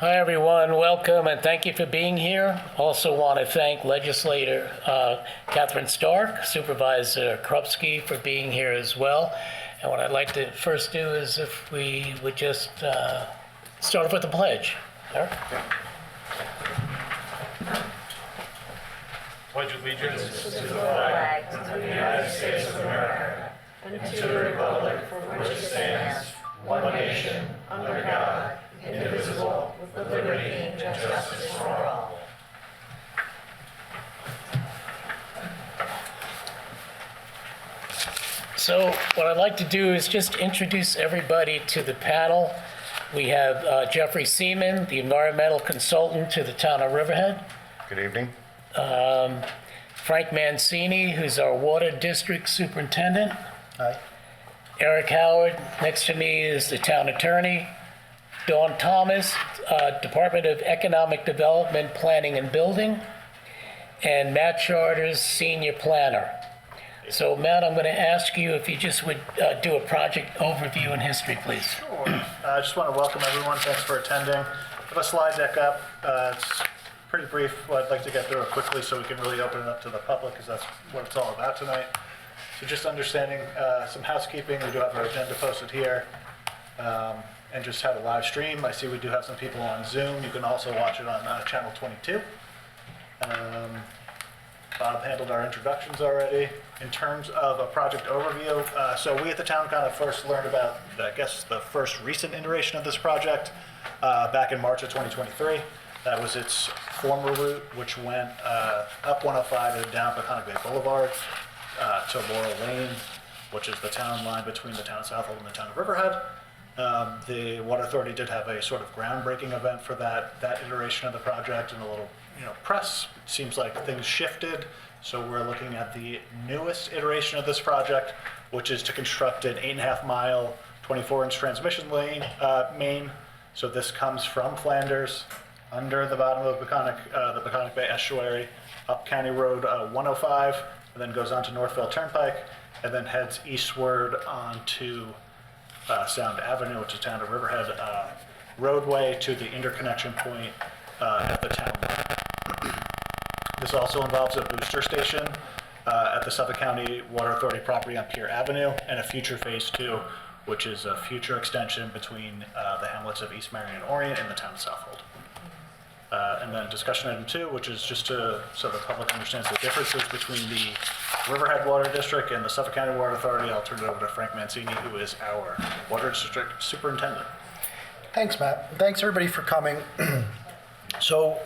Hi, everyone. Welcome, and thank you for being here. Also want to thank Legislator Catherine Stark, Supervisor Krupski for being here as well. And what I'd like to first do is if we would just start off with the pledge. Eric? Pledge allegiance to the flag of the United States of America and to the republic for which it stands, one nation, under God, indivisible, with liberty and justice for all. So what I'd like to do is just introduce everybody to the panel. We have Jeffrey Seaman, the environmental consultant to the town of Riverhead. Good evening. Frank Mancini, who's our water district superintendent. Hi. Eric Howard, next to me is the town attorney. Dawn Thomas, Department of Economic Development, Planning and Building. And Matt Charters, senior planner. So Matt, I'm going to ask you if you just would do a project overview and history, please. Sure. I just want to welcome everyone. Thanks for attending. I have a slide deck up. It's pretty brief. Well, I'd like to get through it quickly so we can really open it up to the public because that's what it's all about tonight. So just understanding some housekeeping. We do have our agenda posted here and just had a live stream. I see we do have some people on Zoom. You can also watch it on channel 22. Bob handled our introductions already. In terms of a project overview, so we at the town kind of first learned about, I guess, the first recent iteration of this project back in March of 2023. That was its former route, which went up 105 and down Peconic Bay Boulevard to Laurel Lane, which is the town line between the town of Southold and the town of Riverhead. The Water Authority did have a sort of groundbreaking event for that iteration of the project and a little press. It seems like things shifted, so we're looking at the newest iteration of this project, which is to construct an 8.5 mile, 24-inch transmission lane main. So this comes from Flanders, under the bottom of the Peconic Bay Estuary, up County Road 105, and then goes onto Northville Turnpike, and then heads eastward onto Sound Avenue, which is town of Riverhead roadway to the interconnection point at the town line. This also involves a booster station at the Suffolk County Water Authority property on Pier Avenue and a future phase 2, which is a future extension between the hamlets of East Marion and Orient and the town of Southold. And then discussion item 2, which is just so the public understands the differences between the Riverhead Water District and the Suffolk County Water Authority. I'll turn it over to Frank Mancini, who is our Water District Superintendent. Thanks, Matt. Thanks, everybody, for coming. So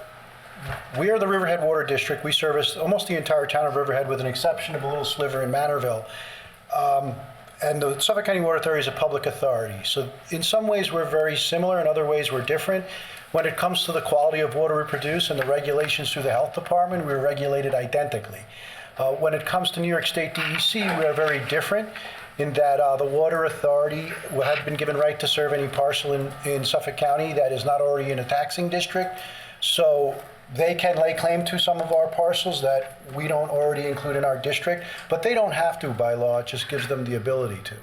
we are the Riverhead Water District. We service almost the entire town of Riverhead with an exception of a little sliver in Manorville. And the Suffolk County Water Authority is a public authority. So in some ways we're very similar, in other ways we're different. When it comes to the quality of water we produce and the regulations through the health department, we're regulated identically. When it comes to New York State DEC, we are very different in that the Water Authority had been given right to serve any parcel in Suffolk County that is not already in a taxing district. So they can lay claim to some of our parcels that we don't already include in our district, but they don't have to by law. It just gives them the ability to.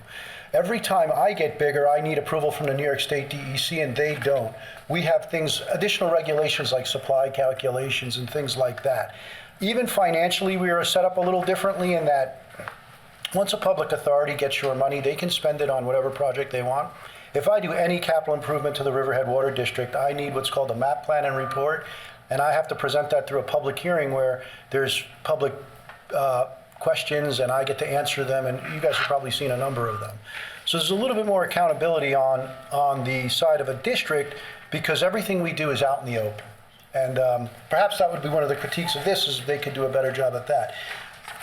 Every time I get bigger, I need approval from the New York State DEC, and they don't. We have additional regulations like supply calculations and things like that. Even financially, we are set up a little differently in that once a public authority gets your money, they can spend it on whatever project they want. If I do any capital improvement to the Riverhead Water District, I need what's called a map plan and report, and I have to present that through a public hearing where there's public questions and I get to answer them, and you guys have probably seen a number of them. So there's a little bit more accountability on the side of a district because everything we do is out in the open. And perhaps that would be one of the critiques of this, is they could do a better job at that.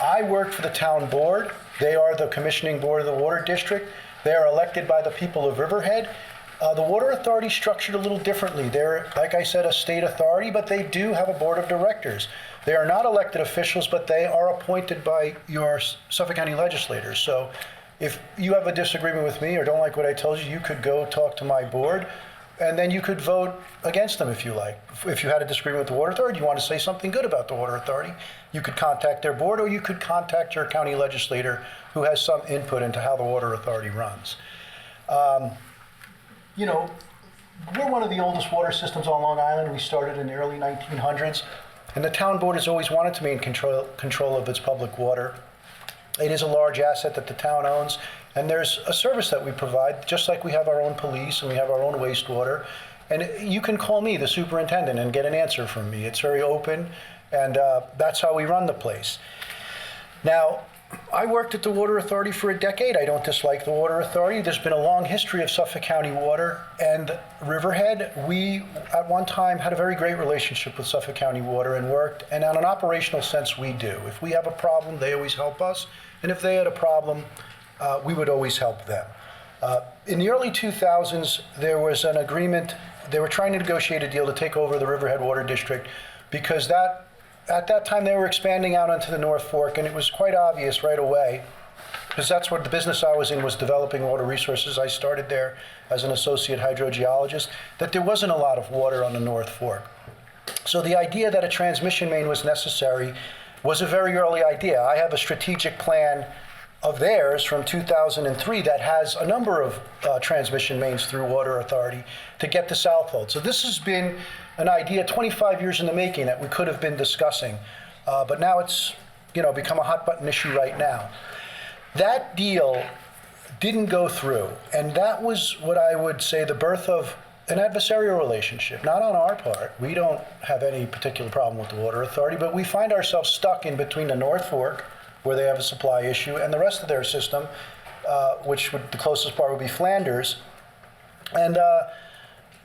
I work for the town board. They are the commissioning board of the water district. They are elected by the people of Riverhead. The Water Authority is structured a little differently. They're, like I said, a state authority, but they do have a board of directors. They are not elected officials, but they are appointed by your Suffolk County legislators. So if you have a disagreement with me or don't like what I told you, you could go talk to my board, and then you could vote against them if you like. If you had a disagreement with the Water Authority, you want to say something good about the Water Authority, you could contact their board, or you could contact your county legislator who has some input into how the Water Authority runs. we're one of the oldest water systems on Long Island. We started in the early 1900s, and the town board has always wanted to maintain control of its public water. It is a large asset that the town owns, and there's a service that we provide, just like we have our own police and we have our own wastewater. And you can call me, the superintendent, and get an answer from me. It's very open, and that's how we run the place. Now, I worked at the Water Authority for a decade. I don't dislike the Water Authority. There's been a long history of Suffolk County Water and Riverhead. We, at one time, had a very great relationship with Suffolk County Water and worked, and on an operational sense, we do. If we have a problem, they always help us, and if they had a problem, we would always help them. In the early 2000s, there was an agreement. They were trying to negotiate a deal to take over the Riverhead Water District because at that time, they were expanding out onto the North Fork, and it was quite obvious right away, because that's what the business I was in was, developing water resources. I started there as an associate hydrogeologist, that there wasn't a lot of water on the North Fork. So the idea that a transmission main was necessary was a very early idea. I have a strategic plan of theirs from 2003 that has a number of transmission mains through Water Authority to get to Southold. So this has been an idea 25 years in the making that we could have been discussing, but now it's become a hot button issue right now. That deal didn't go through, and that was what I would say the birth of an adversarial relationship, not on our part. We don't have any particular problem with the Water Authority, but we find ourselves stuck in between the North Fork, where they have a supply issue, and the rest of their system, the closest part would be Flanders. And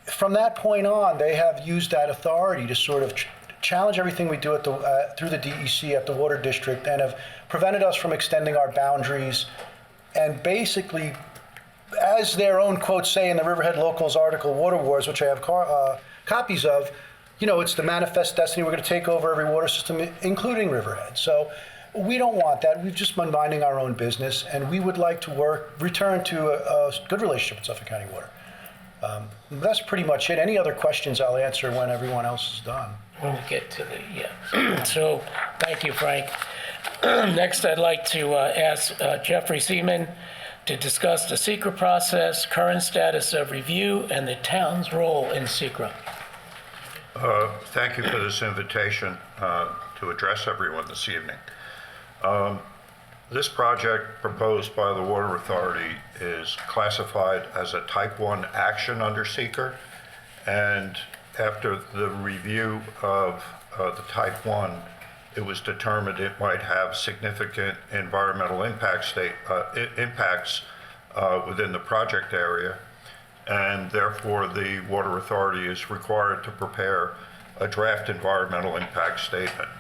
from that point on, they have used that authority to sort of challenge everything we do through the DEC at the Water District, and have prevented us from extending our boundaries. And basically, as their own quotes say in the Riverhead Locals article, Water Wars, which I have copies of, it's the manifest destiny. We're going to take over every water system, including Riverhead. So we don't want that. We've just been minding our own business, and we would like to return to a good relationship with Suffolk County Water. That's pretty much it. Any other questions I'll answer when everyone else is done. When we get to so thank you, Frank. Next, I'd like to ask Jeffrey Seaman to discuss the SECRA process, current status of review, and the town's role in SECRA. Thank you for this invitation to address everyone this evening. This project proposed by the Water Authority is classified as a Type 1 action under SECRA, and after the review of the Type 1, it was determined it might have significant environmental impacts within the project area, and therefore the Water Authority is required to prepare a draft environmental impact statement.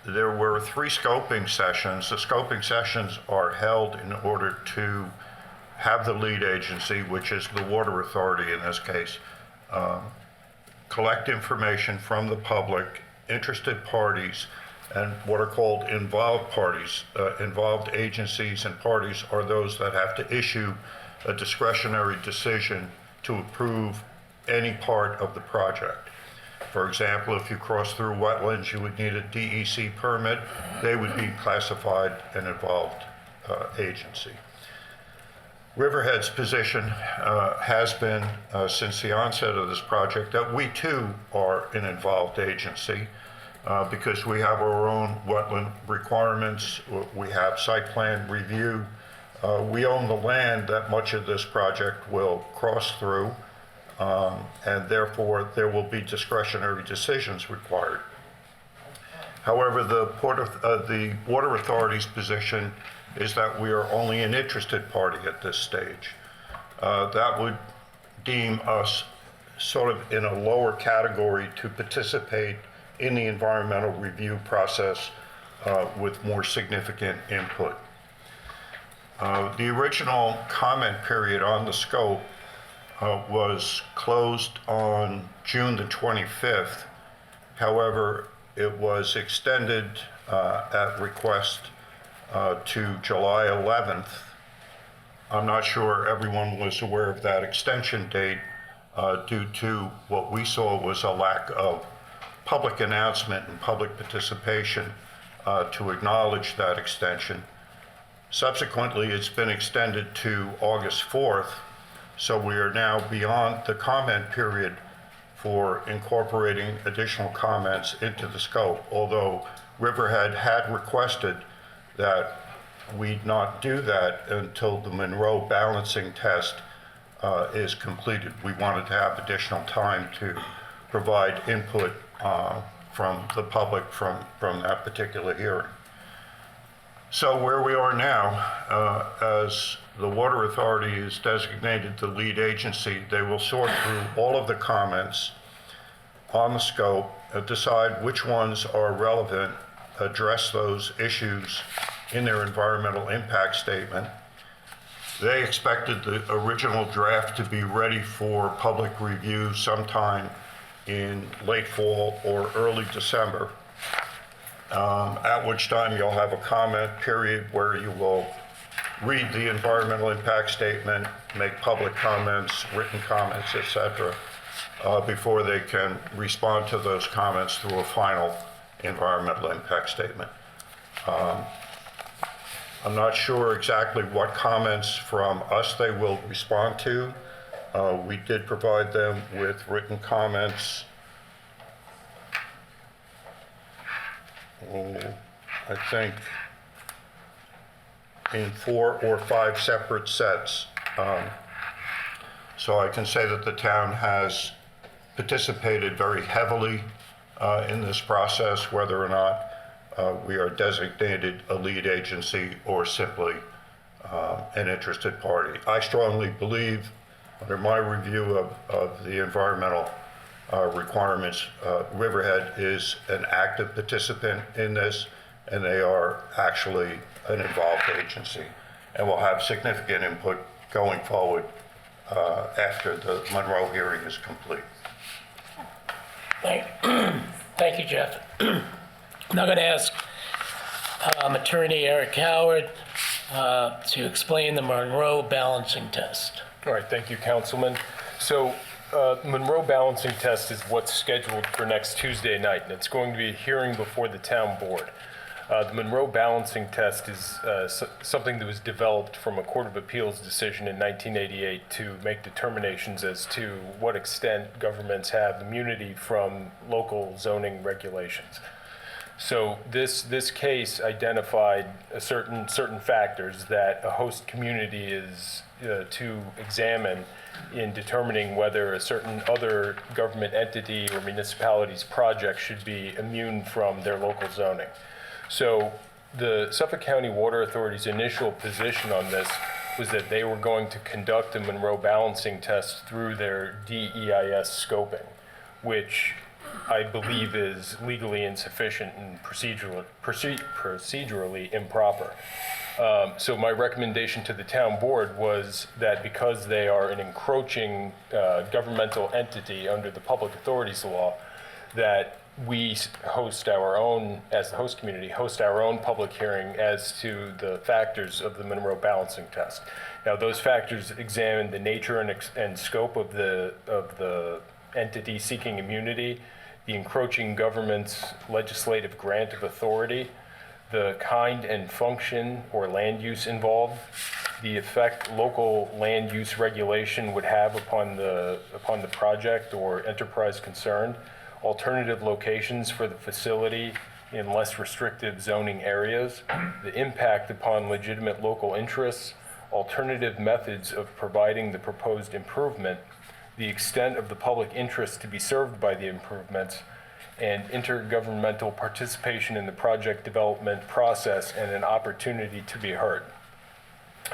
There were 3 scoping sessions. The scoping sessions are held in order to have the lead agency, which is the Water Authority in this case, collect information from the public, interested parties, and what are called involved parties. Involved agencies and parties are those that have to issue a discretionary decision to approve any part of the project. For example, if you cross through wetlands, you would need a DEC permit. They would be classified an involved agency. Riverhead's position has been, since the onset of this project, that we too are an involved agency because we have our own wetland requirements, we have site plan review, we own the land that much of this project will cross through, and therefore there will be discretionary decisions required. However, the Water Authority's position is that we are only an interested party at this stage. That would deem us sort of in a lower category to participate in the environmental review process with more significant input. The original comment period on the scope was closed on June the 25th. However, it was extended at request to July 11th. I'm not sure everyone was aware of that extension date due to what we saw was a lack of public announcement and public participation to acknowledge that extension. Subsequently, it's been extended to August 4th, So we are now beyond the comment period for incorporating additional comments into the scope, although Riverhead had requested that we not do that until the Monroe balancing test is completed. We wanted to have additional time to provide input from the public from that particular hearing. So where we are now, as the Water Authority is designated the lead agency, they will sort through all of the comments on the scope, decide which ones are relevant, address those issues in their environmental impact statement. They expected the original draft to be ready for public review sometime in late fall or early December, at which time you'll have a comment period where you will read the environmental impact statement, make public comments, written comments, et cetera, before they can respond to those comments through a final environmental impact statement. I'm not sure exactly what comments from us they will respond to. We did provide them with written comments. I think in 4 or 5 separate sets. So I can say that the town has participated very heavily in this process, whether or not we are designated a lead agency or simply an interested party. I strongly believe, under my review of the environmental requirements, Riverhead is an active participant in this, and they are actually an involved agency, and will have significant input going forward after the Monroe hearing is complete. Thank you, Jeff. I'm now going to ask Attorney Eric Howard to explain the Monroe balancing test. All right, thank you, Councilman. So Monroe balancing test is what's scheduled for next Tuesday night, and it's going to be a hearing before the town board. The Monroe balancing test is something that was developed from a Court of Appeals decision in 1988 to make determinations as to what extent governments have immunity from local zoning regulations. So this case identified certain factors that a host community is to examine in determining whether a certain other government entity or municipality's project should be immune from their local zoning. So the Suffolk County Water Authority's initial position on this was that they were going to conduct a Monroe balancing test through their DEIS scoping, which I believe is legally insufficient and procedurally improper. So my recommendation to the town board was that because they are an encroaching governmental entity under the Public Authorities Law, that we host our own, as the host community, host our own public hearing as to the factors of the Monroe balancing test. Now, those factors examine the nature and scope of the entity seeking immunity, the encroaching government's legislative grant of authority, the kind and function or land use involved, the effect local land use regulation would have upon the project or enterprise concerned, alternative locations for the facility in less restrictive zoning areas, the impact upon legitimate local interests, alternative methods of providing the proposed improvement, the extent of the public interest to be served by the improvements, and intergovernmental participation in the project development process and an opportunity to be heard.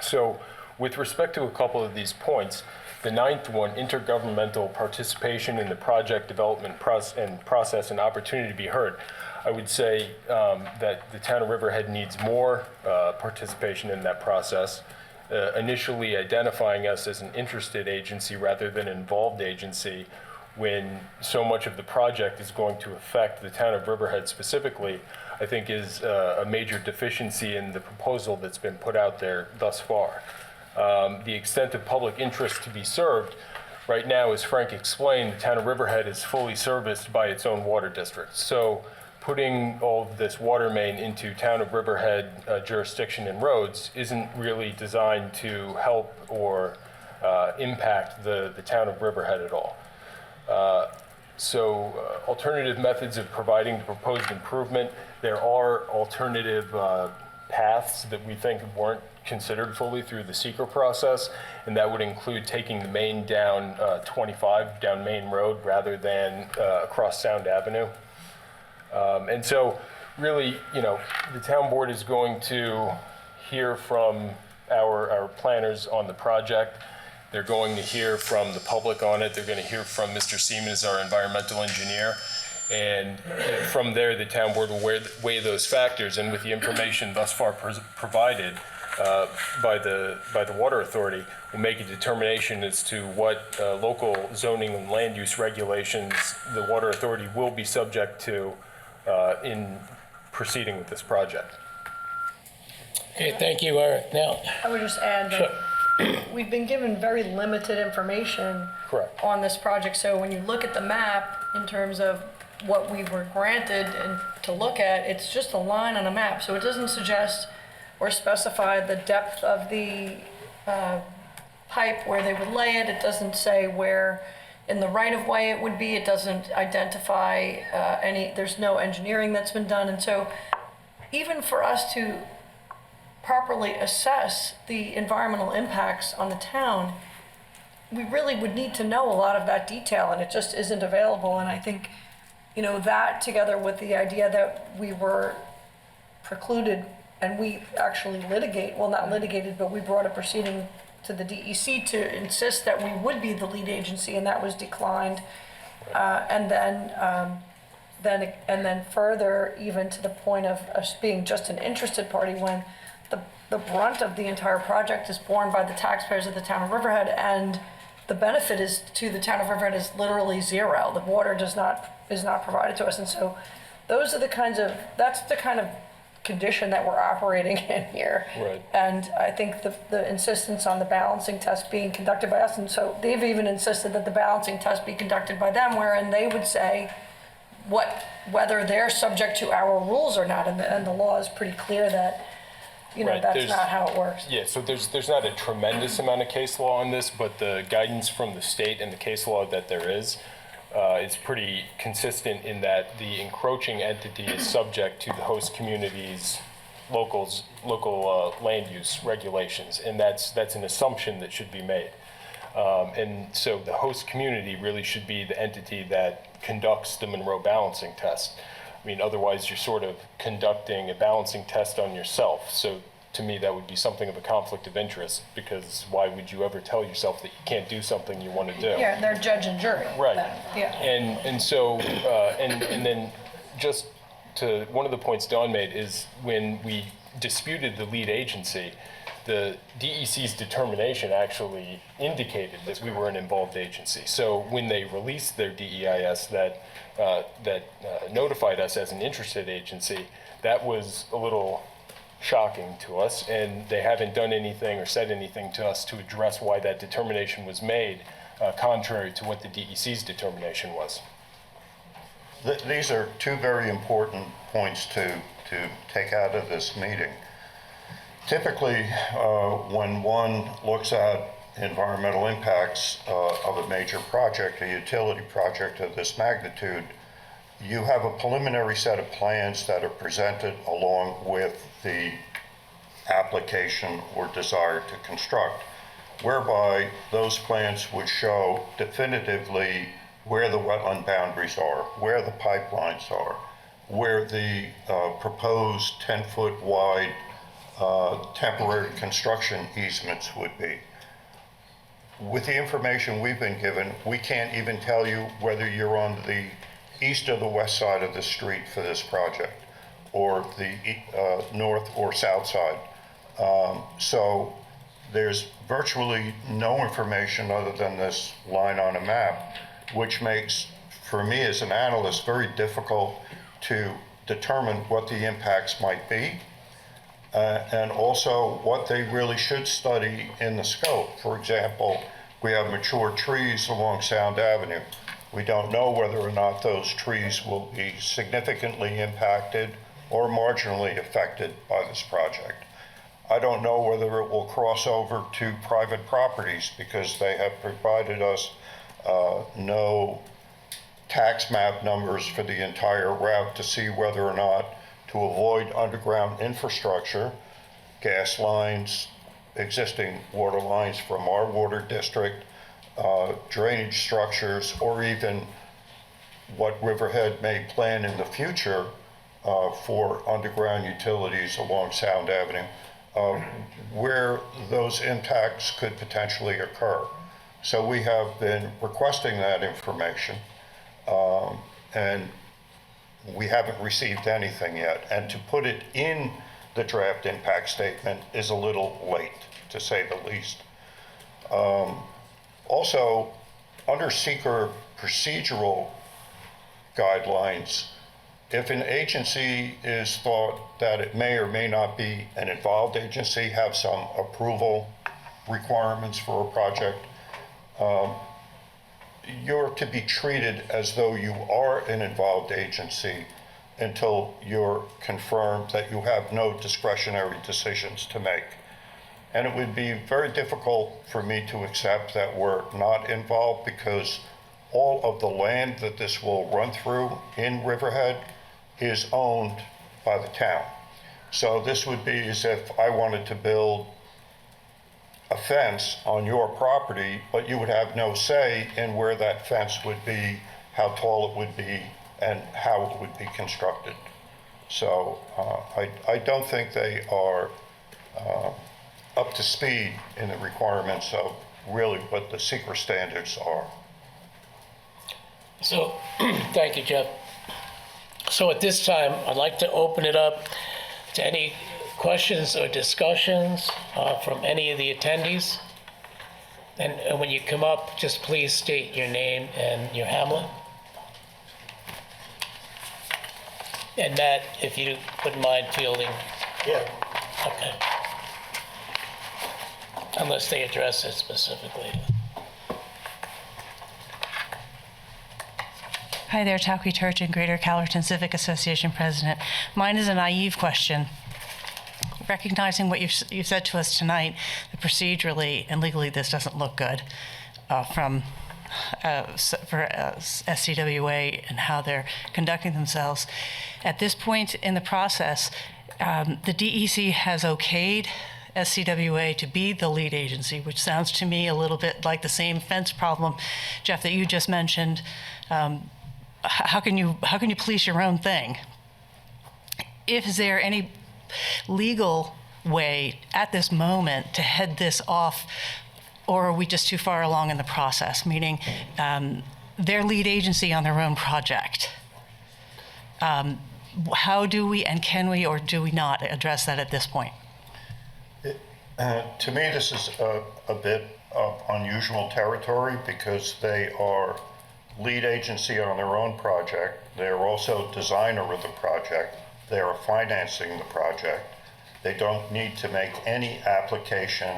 So with respect to a couple of these points, the ninth one, intergovernmental participation in the project development process and opportunity to be heard, I would say that the town of Riverhead needs more participation in that process, initially identifying us as an interested agency rather than an involved agency when so much of the project is going to affect the town of Riverhead specifically, I think is a major deficiency in the proposal that's been put out there thus far. The extent of public interest to be served, right now, as Frank explained, the town of Riverhead is fully serviced by its own water district. So putting all of this water main into town of Riverhead jurisdiction and roads isn't really designed to help or impact the town of Riverhead at all. Alternative methods of providing the proposed improvement, there are alternative paths that we think weren't considered fully through the SEQR process, and that would include taking the main down 25 down Main Road rather than across Sound Avenue. And so really, the town board is going to hear from our planners on the project. They're going to hear from the public on it. They're going to hear from Mr. Siemens, our environmental engineer. And from there, the town board will weigh those factors. And with the information thus far provided by the Water Authority, will make a determination as to what local zoning and land use regulations the Water Authority will be subject to in proceeding with this project. Okay, thank you, Eric. Now, I would just add that we've been given very limited information Correct. on this project. So when you look at the map in terms of what we were granted and to look at, it's just a line on a map. So it doesn't suggest or specify the depth of the pipe where they would lay it. It doesn't say where in the right-of-way it would be. It doesn't identify there's no engineering that's been done. And so even for us to properly assess the environmental impacts on the town, we really would need to know a lot of that detail, and it just isn't available. And I think, that together with the idea that we were precluded, and we actually not litigated, but we brought a proceeding to the DEC to insist that we would be the lead agency, and that was declined. And then further, even to the point of us being just an interested party when the brunt of the entire project is borne by the taxpayers of the town of Riverhead, and the benefit is to the town of Riverhead is literally zero. The water is not provided to us, and so that's the kind of condition that we're operating in here. Right. And I think the insistence on the balancing test being conducted by us, and so they've even insisted that the balancing test be conducted by them, wherein they would say whether they're subject to our rules or not, and the law is pretty clear that Right, that's not how it works. Yeah, so there's not a tremendous amount of case law on this, but the guidance from the state and the case law that there is pretty consistent in that the encroaching entity is subject to the host community's local land use regulations, and that's an assumption that should be made. And so the host community really should be the entity that conducts the Monroe balancing test. I mean, otherwise you're sort of conducting a balancing test on yourself. So to me, that would be something of a conflict of interest, because why would you ever tell yourself that you can't do something you want to do? Yeah, they're judge and jury. Right. Yeah. And so, and then just to, one of the points Dawn made is when we disputed the lead agency, the DEC's determination actually indicated that we were an involved agency. So when they released their DEIS that notified us as an interested agency, that was a little shocking to us, and they haven't done anything or said anything to us to address why that determination was made, contrary to what the DEC's determination was. These are two very important points to take out of this meeting. Typically, when one looks at environmental impacts of a major project, a utility project of this magnitude, you have a preliminary set of plans that are presented along with the application or desire to construct, whereby those plans would show definitively where the wetland boundaries are, where the pipelines are, where the proposed 10-foot wide temporary construction easements would be. With the information we've been given, we can't even tell you whether you're on the east or the west side of the street for this project, or the north or south side. So there's virtually no information other than this line on a map, which makes, for me as an analyst, very difficult to determine what the impacts might be, and also what they really should study in the scope. For example, we have mature trees along Sound Avenue. We don't know whether or not those trees will be significantly impacted or marginally affected by this project. I don't know whether it will cross over to private properties because they have provided us no tax map numbers for the entire route to see whether or not to avoid underground infrastructure, gas lines, existing water lines from our water district, drainage structures, or even what Riverhead may plan in the future for underground utilities along Sound Avenue, where those impacts could potentially occur. So we have been requesting that information, and we haven't received anything yet. And to put it in the draft impact statement is a little late, to say the least. Also, under seeker procedural guidelines, if an agency is thought that it may or may not be an involved agency, have some approval requirements for a project, you're to be treated as though you are an involved agency until you're confirmed that you have no discretionary decisions to make. And it would be very difficult for me to accept that we're not involved because all of the land that this will run through in Riverhead is owned by the town. So this would be as if I wanted to build a fence on your property, but you would have no say in where that fence would be, how tall it would be, and how it would be constructed. So I don't think they are up to speed in the requirements of really what the secret standards are. So, thank you, Jeff. So at this time, I'd like to open it up to any questions or discussions from any of the attendees. And when you come up, just please state your name and your hamlet. And Matt, if you wouldn't mind fielding. Yeah. Okay. Unless they address it specifically. Hi there, Tauki Turchin, Greater Calverton Civic Association President. Mine is a naive question. Recognizing what you've said to us tonight, that procedurally and legally this doesn't look good for SCWA and how they're conducting themselves. At this point in the process, the DEC has okayed SCWA to be the lead agency, which sounds to me a little bit like the same fence problem, Jeff, that you just mentioned. How can you police your own thing? Is there any legal way at this moment to head this off, or are we just too far along in the process? Meaning, their lead agency on their own project. How do we and can we or do we not address that at this point? To me, this is a bit of unusual territory because they are lead agency on their own project. They're also designer of the project. They are financing the project. They don't need to make any application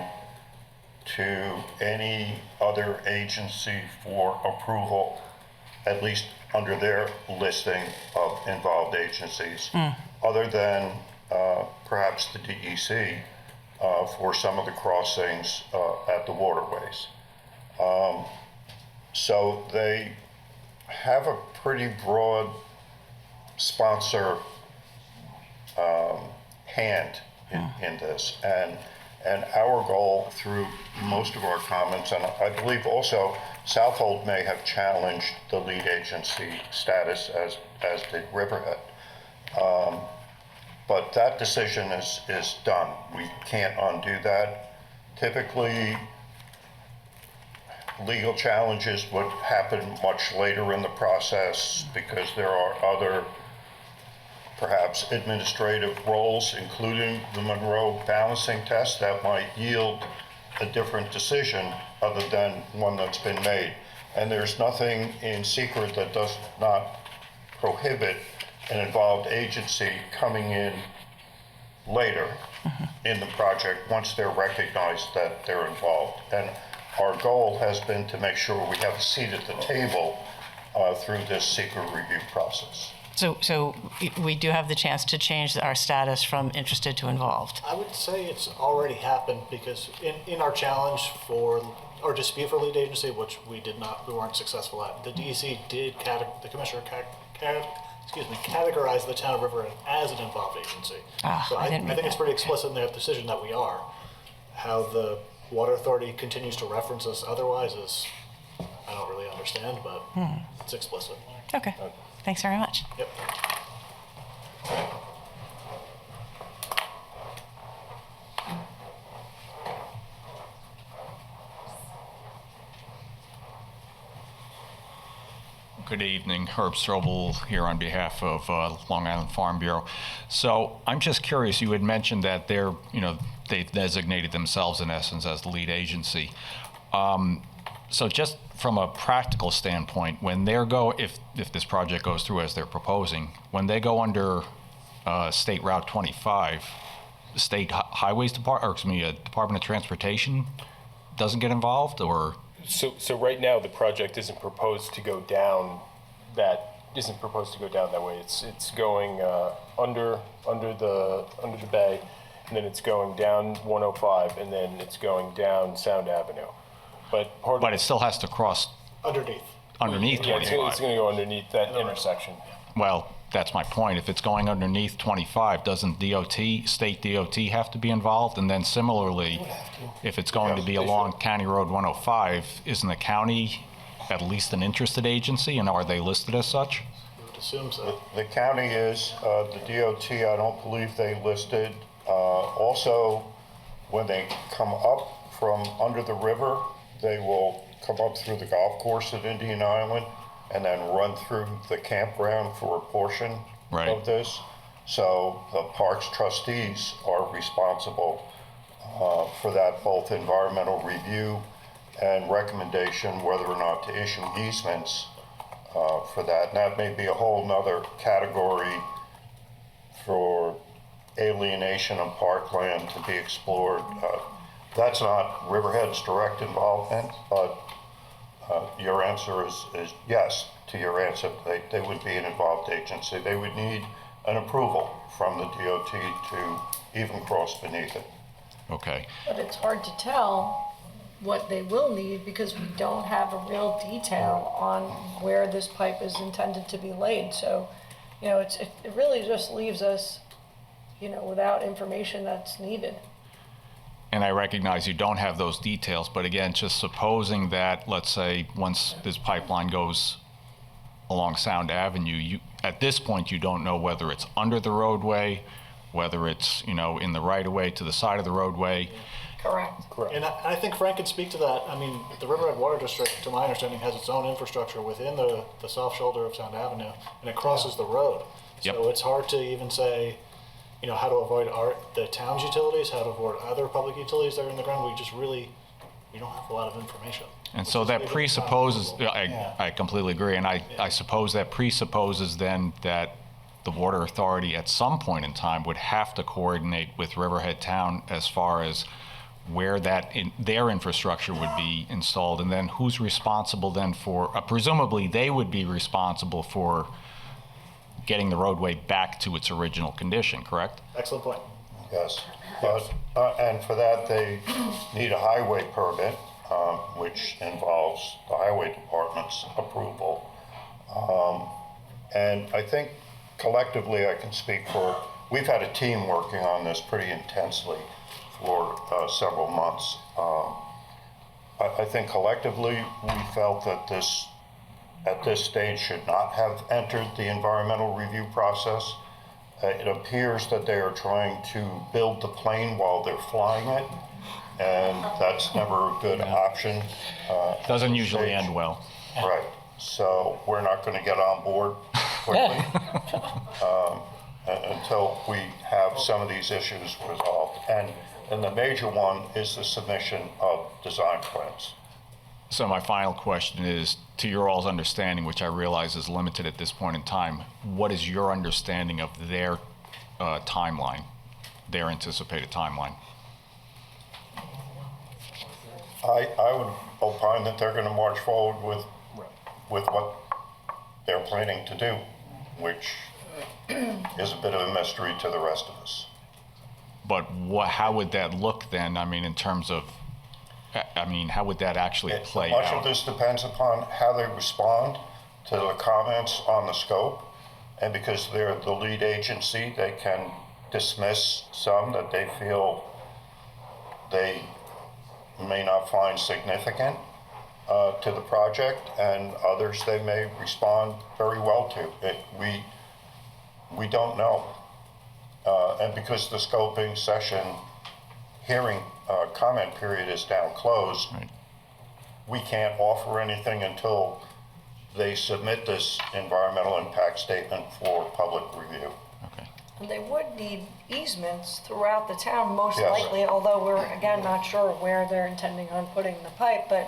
to any other agency for approval, at least under their listing of involved agencies, other than perhaps the DEC for some of the crossings at the waterways. So they have a pretty broad sponsor hand in this, and our goal through most of our comments, and I believe also Southold may have challenged the lead agency status as did Riverhead. But that decision is done. We can't undo that. Typically, legal challenges would happen much later in the process because there are other perhaps administrative roles, including the Monroe balancing test, that might yield a different decision other than one that's been made. And there's nothing in secret that does not prohibit an involved agency coming in later in the project once they're recognized that they're involved. And our goal has been to make sure we have a seat at the table through this secret review process. So we do have the chance to change our status from interested to involved. I would say it's already happened because in our challenge for, or dispute for lead agency, which we weren't successful at, the DEC did, the commissioner categorize the town of Riverhead as an involved agency. So I I didn't read think it's that. pretty explicit in their decision that we are. How the water authority continues to reference us otherwise is, I don't really understand, but it's explicit. Okay, thanks very much. Yep. Good evening, Herb Strobel here on behalf of Long Island Farm Bureau. So I'm just curious, you had mentioned that they've designated themselves in essence as the lead agency. So just from a practical standpoint, when if this project goes through as they're proposing, when they go under State Route 25, the State Highways Department, or excuse me, Department of Transportation doesn't get involved, or? So right now, the project isn't proposed to go down that way. It's going under the bay, and then it's going down 105, and then it's going down Sound Avenue. But It still has to cross Underneath. underneath yeah, it's 25. going to go underneath that intersection. Well, that's my point. If it's going underneath 25, doesn't state DOT have to be involved? And then similarly, if it's going to be along County Road 105, isn't the county at least an interested agency, and are they listed as such? I would assume so. The county is, the DOT, I don't believe they listed. Also, when they come up from under the river, they will come up through the golf course at Indian Island and then run through the campground for a portion Right. of this. So the parks trustees are responsible for that, both environmental review and recommendation whether or not to issue easements for that. And that may be a whole nother category for alienation of parkland to be explored. That's not Riverhead's direct involvement, but your answer is yes to your answer. They would be an involved agency. They would need an approval from the DOT to even cross beneath it. Okay. But it's hard to tell what they will need because we don't have a real detail on where this pipe is intended to be laid. So, it really just leaves us, without information that's needed. And I recognize you don't have those details, but again, just supposing that, let's say, once this pipeline goes along Sound Avenue, at this point, you don't know whether it's under the roadway, whether it's, in the right-of-way to the side of the roadway. Correct. And I think Frank can speak to that. I mean, the Riverhead Water District, to my understanding, has its own infrastructure within the soft shoulder of Sound Avenue, and it crosses the road. Yep. So it's hard to even say, how to avoid the town's utilities, how to avoid other public utilities that are in the ground. We don't have a lot of information. And so that presupposes, I completely agree, and I suppose that presupposes then that the Water Authority at some point in time would have to coordinate with Riverhead Town as far as where their infrastructure would be installed, and then who's responsible then for, presumably they would be responsible for getting the roadway back to its original condition, correct? Excellent point. Yes, but, and for that, they need a highway permit, which involves the highway department's approval. And I think collectively, I can speak for, we've had a team working on this pretty intensely for several months. I think collectively, we felt that this, at this stage, should not have entered the environmental review process. It appears that they are trying to build the plane while they're flying it, and that's never a good option. Doesn't usually end well. Right, so we're not going to get on board quickly until we have some of these issues resolved. And the major one is the submission of design plans. So my final question is, to your all's understanding, which I realize is limited at this point in time, what is your understanding of their timeline, their anticipated timeline? I would opine that they're going to march forward with what they're planning to do. which is a bit of a mystery to the rest of us. But how would that look then? I mean, in terms of, how would that actually play Much of out? this depends upon how they respond to the comments on the scope. And because they're the lead agency, they can dismiss some that they feel they may not find significant to the project, and others they may respond very well to. We don't know. And because the scoping session hearing comment period is now closed, Right. we can't offer anything until they submit this environmental impact statement for public review. Okay. And they would need easements throughout the town, most Yes. likely, although we're, again, not sure where they're intending on putting the pipe, but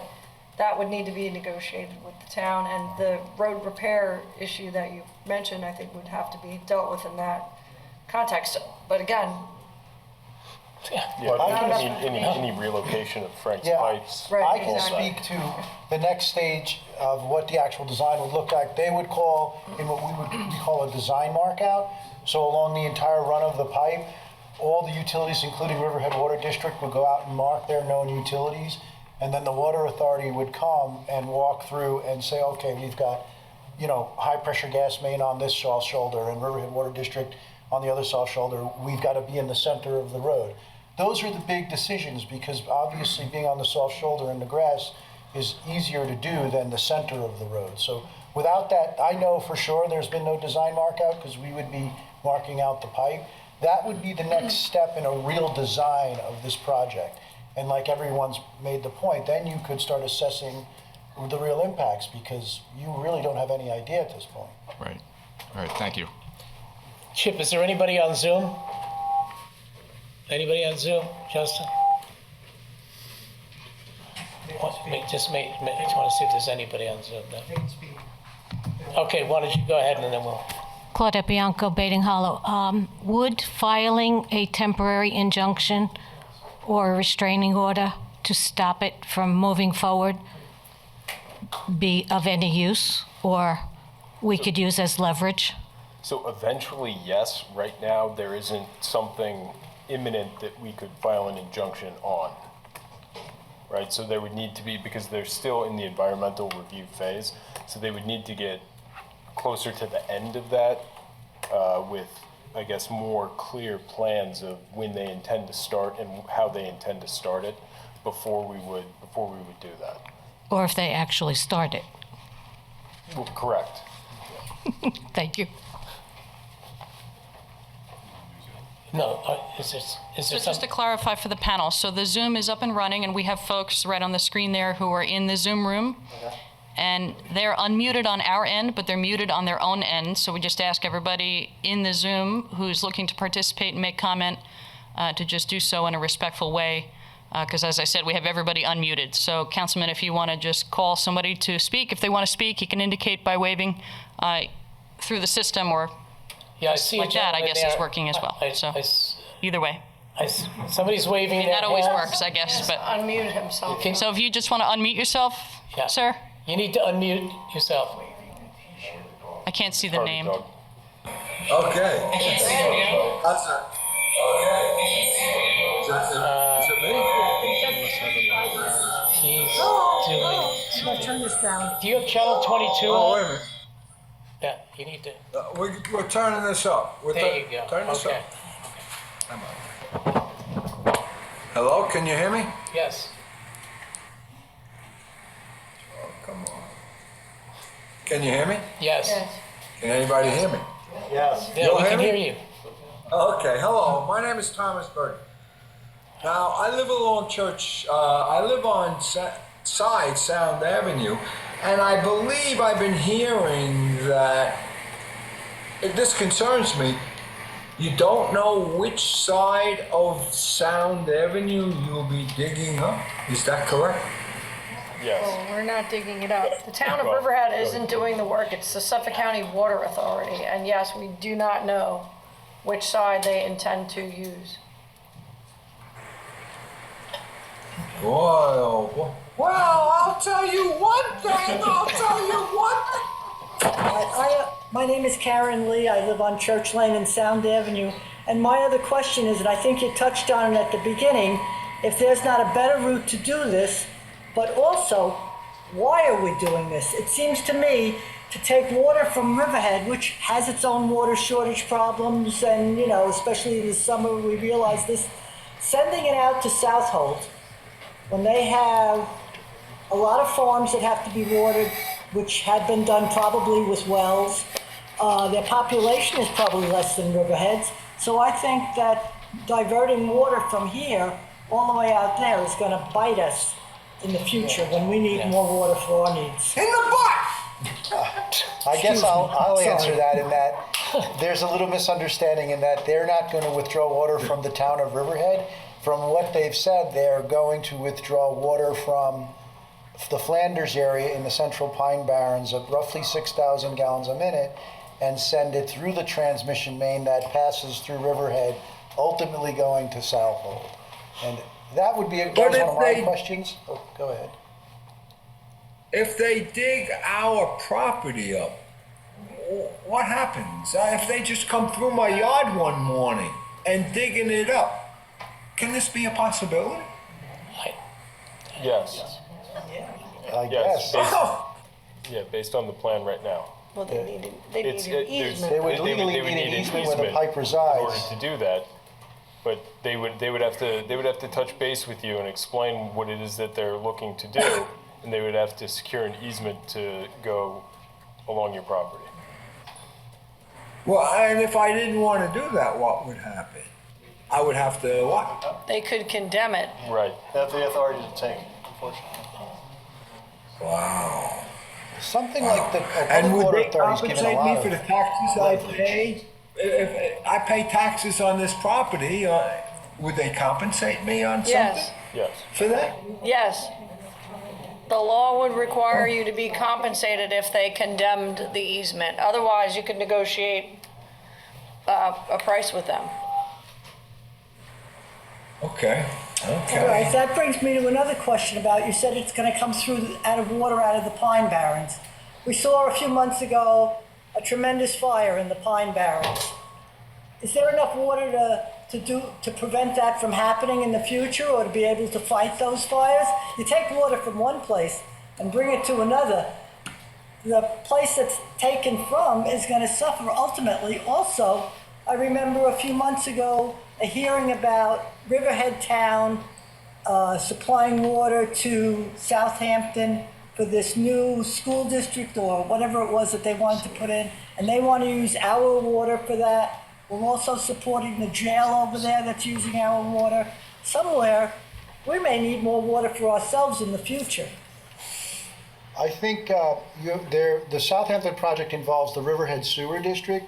that would need to be negotiated with the town, and the road repair issue that you mentioned, I think would have to be dealt with in that context. But again, Yeah, any relocation of Frank's Yeah. pipes. Right. I can exactly. speak to the next stage of what the actual design would look like. They would call in what we call a design markout. So along the entire run of the pipe, all the utilities, including Riverhead Water District, would go out and mark their known utilities. And then the water authority would come and walk through and say, okay, we've got, high pressure gas main on this south shoulder and Riverhead Water District on the other south shoulder. We've got to be in the center of the road. Those are the big decisions, because obviously being on the soft shoulder in the grass is easier to do than the center of the road. So without that, I know for sure there's been no design markout, because we would be marking out the pipe. That would be the next step in a real design of this project. And like everyone's made the point, then you could start assessing the real impacts, because you really don't have any idea at this point. Right. All right, thank you. Chip, is there anybody on Zoom? Anybody on Zoom, Justin? Just want to see if there's anybody on Zoom. No? Okay, why don't you go ahead and then we'll. Claudette Bianco, Baiting Hollow. Would filing a temporary injunction or a restraining order to stop it from moving forward be of any use, or we could use as leverage? So eventually, yes. Right now, there isn't something imminent that we could file an injunction on. Right, so there would need to be, because they're still in the environmental review phase, so they would need to get closer to the end of that with, I guess, more clear plans of when they intend to start and how they intend to start it before we would do that. Or if they actually start it? Well, correct. Thank you. No, is there So just something? to clarify for the panel, so the Zoom is up and running, and we have folks right on the screen there who are in the Zoom room. And they're unmuted on our end, but they're muted on their own end. So we just ask everybody in the Zoom who's looking to participate and make comment to just do so in a respectful way. Because as I said, we have everybody unmuted. So Councilman, if you want to just call somebody to speak, if they want to speak, you can indicate by waving through the system, or Yeah, I see a like that, I gentleman guess, is there. working as well. So either way. Somebody's waving their That always hand. works, I guess. But unmute himself. so if you just want to unmute yourself, Yeah. sir? You need to unmute yourself. I can't see the name. Okay. That's it. Is it me? He's doing. Turn this down. Do you have channel 22? Oh, wait a minute. Yeah, you need to. We're turning this up. There you go. Turn this Okay. up. Hello, can you hear me? Yes. Oh, come on. Can you hear me? Yes. Can anybody hear me? Yes. Yeah, You'll we hear can me? hear you. Okay, hello. My name is Thomas Burton. Now, I live along Church. I live on Side Sound Avenue, and I believe I've been hearing that this concerns me. You don't know which side of Sound Avenue you'll be digging up. Is that correct? Yes. Well, we're not digging it up. The town of Riverhead isn't doing the work. It's the Suffolk County Water Authority. And yes, we do not know which side they intend to use. Well, I'll tell you one thing. My name is Karen Lee. I live on Church Lane and Sound Avenue. And my other question is, and I think you touched on it at the beginning, if there's not a better route to do this, but also, why are we doing this? It seems to me to take water from Riverhead, which has its own water shortage problems, and, you know, especially this summer, we realize this, sending it out to Southold, when they have a lot of farms that have to be watered, which had been done probably with wells. Their population is probably less than Riverhead's. So I think that diverting water from here all the way out there is going to bite us in the future when we need more water for our needs. In the butt! I guess I'll Sorry. answer that in that there's a little misunderstanding in that they're not going to withdraw water from the town of Riverhead. From what they've said, they're going to withdraw water from the Flanders area in the Central Pine Barrens of roughly 6,000 gallons a minute and send it through the transmission main that passes through Riverhead, ultimately going to Southold. And that would be that But was one if of my they- questions. Oh, go ahead. If they dig our property up, what happens? If they just come through my yard one morning and digging it up, can this be a possibility? Yes. I Yes. guess. Oh, Yeah, based on the plan right now. Well, they need an There's- easement. They would they legally they would need an need easement where the pipe in order resides. to do that. But they would have to touch base with you and explain what it is that they're looking to do, and they would have to secure an easement to go along your property. well, and if I didn't want to do that, what would happen? I would have to what? They could condemn it. Right. They have the authority to take, unfortunately. Wow. Something like the And Public would Water they Authority's given a compensate lot me for the of taxes I leverage. pay? If I pay taxes on this property, would they compensate me on something Yes, Yes. for that? yes. The law would require you to be compensated if they condemned the easement. Otherwise, you could negotiate a price with them. Okay. All Okay. right, that brings me to another question about, you said it's going to come through out of water out of the Pine Barrens. We saw a few months ago a tremendous fire in the Pine Barrens. Is there enough water to prevent that from happening in the future, or to be able to fight those fires? You take water from one place and bring it to another, the place that's taken from is going to suffer ultimately. Also, I remember a few months ago a hearing about Riverhead Town supplying water to Southampton for this new school district or whatever it was that they wanted to put in, and they want to use our water for that. We're also supporting the jail over there that's using our water. Somewhere, we may need more water for ourselves in the future. I think the Southampton project involves the Riverhead Sewer District,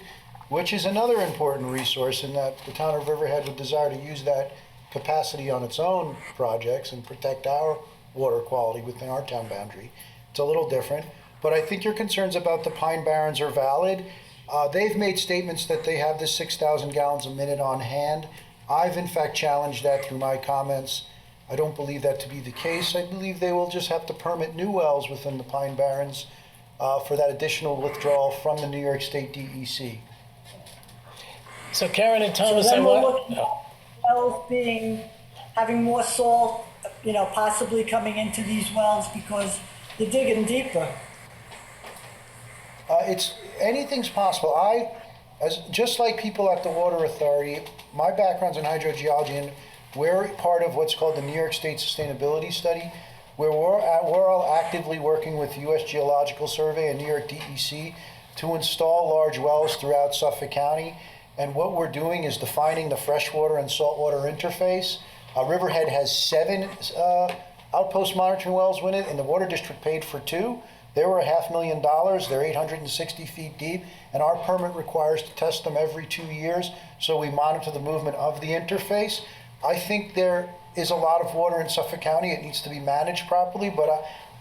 which is another important resource in that the town of Riverhead would desire to use that capacity on its own projects and protect our water quality within our town boundary. It's a little different, but I think your concerns about the Pine Barrens are valid. They've made statements that they have this 6,000 gallons a minute on hand. I've in fact challenged that through my comments. I don't believe that to be the case. I believe they will just have to permit new wells within the Pine Barrens for that additional withdrawal from the New York State DEC. So Karen and Thomas, So I then we'll want. look at wells having more salt, possibly coming into these wells because you're digging deeper. Anything's possible. Just like people at the Water Authority, my background's in hydrogeology, and we're part of what's called the New York State Sustainability Study, where we're all actively working with the U.S. Geological Survey and New York DEC to install large wells throughout Suffolk County. And what we're doing is defining the freshwater and saltwater interface. Riverhead has 7 outpost monitoring wells with it, and the Water District paid for 2. They were $500,000. They're 860 feet deep, and our permit requires to test them every 2 years, so we monitor the movement of the interface. I think there is a lot of water in Suffolk County. It needs to be managed properly, but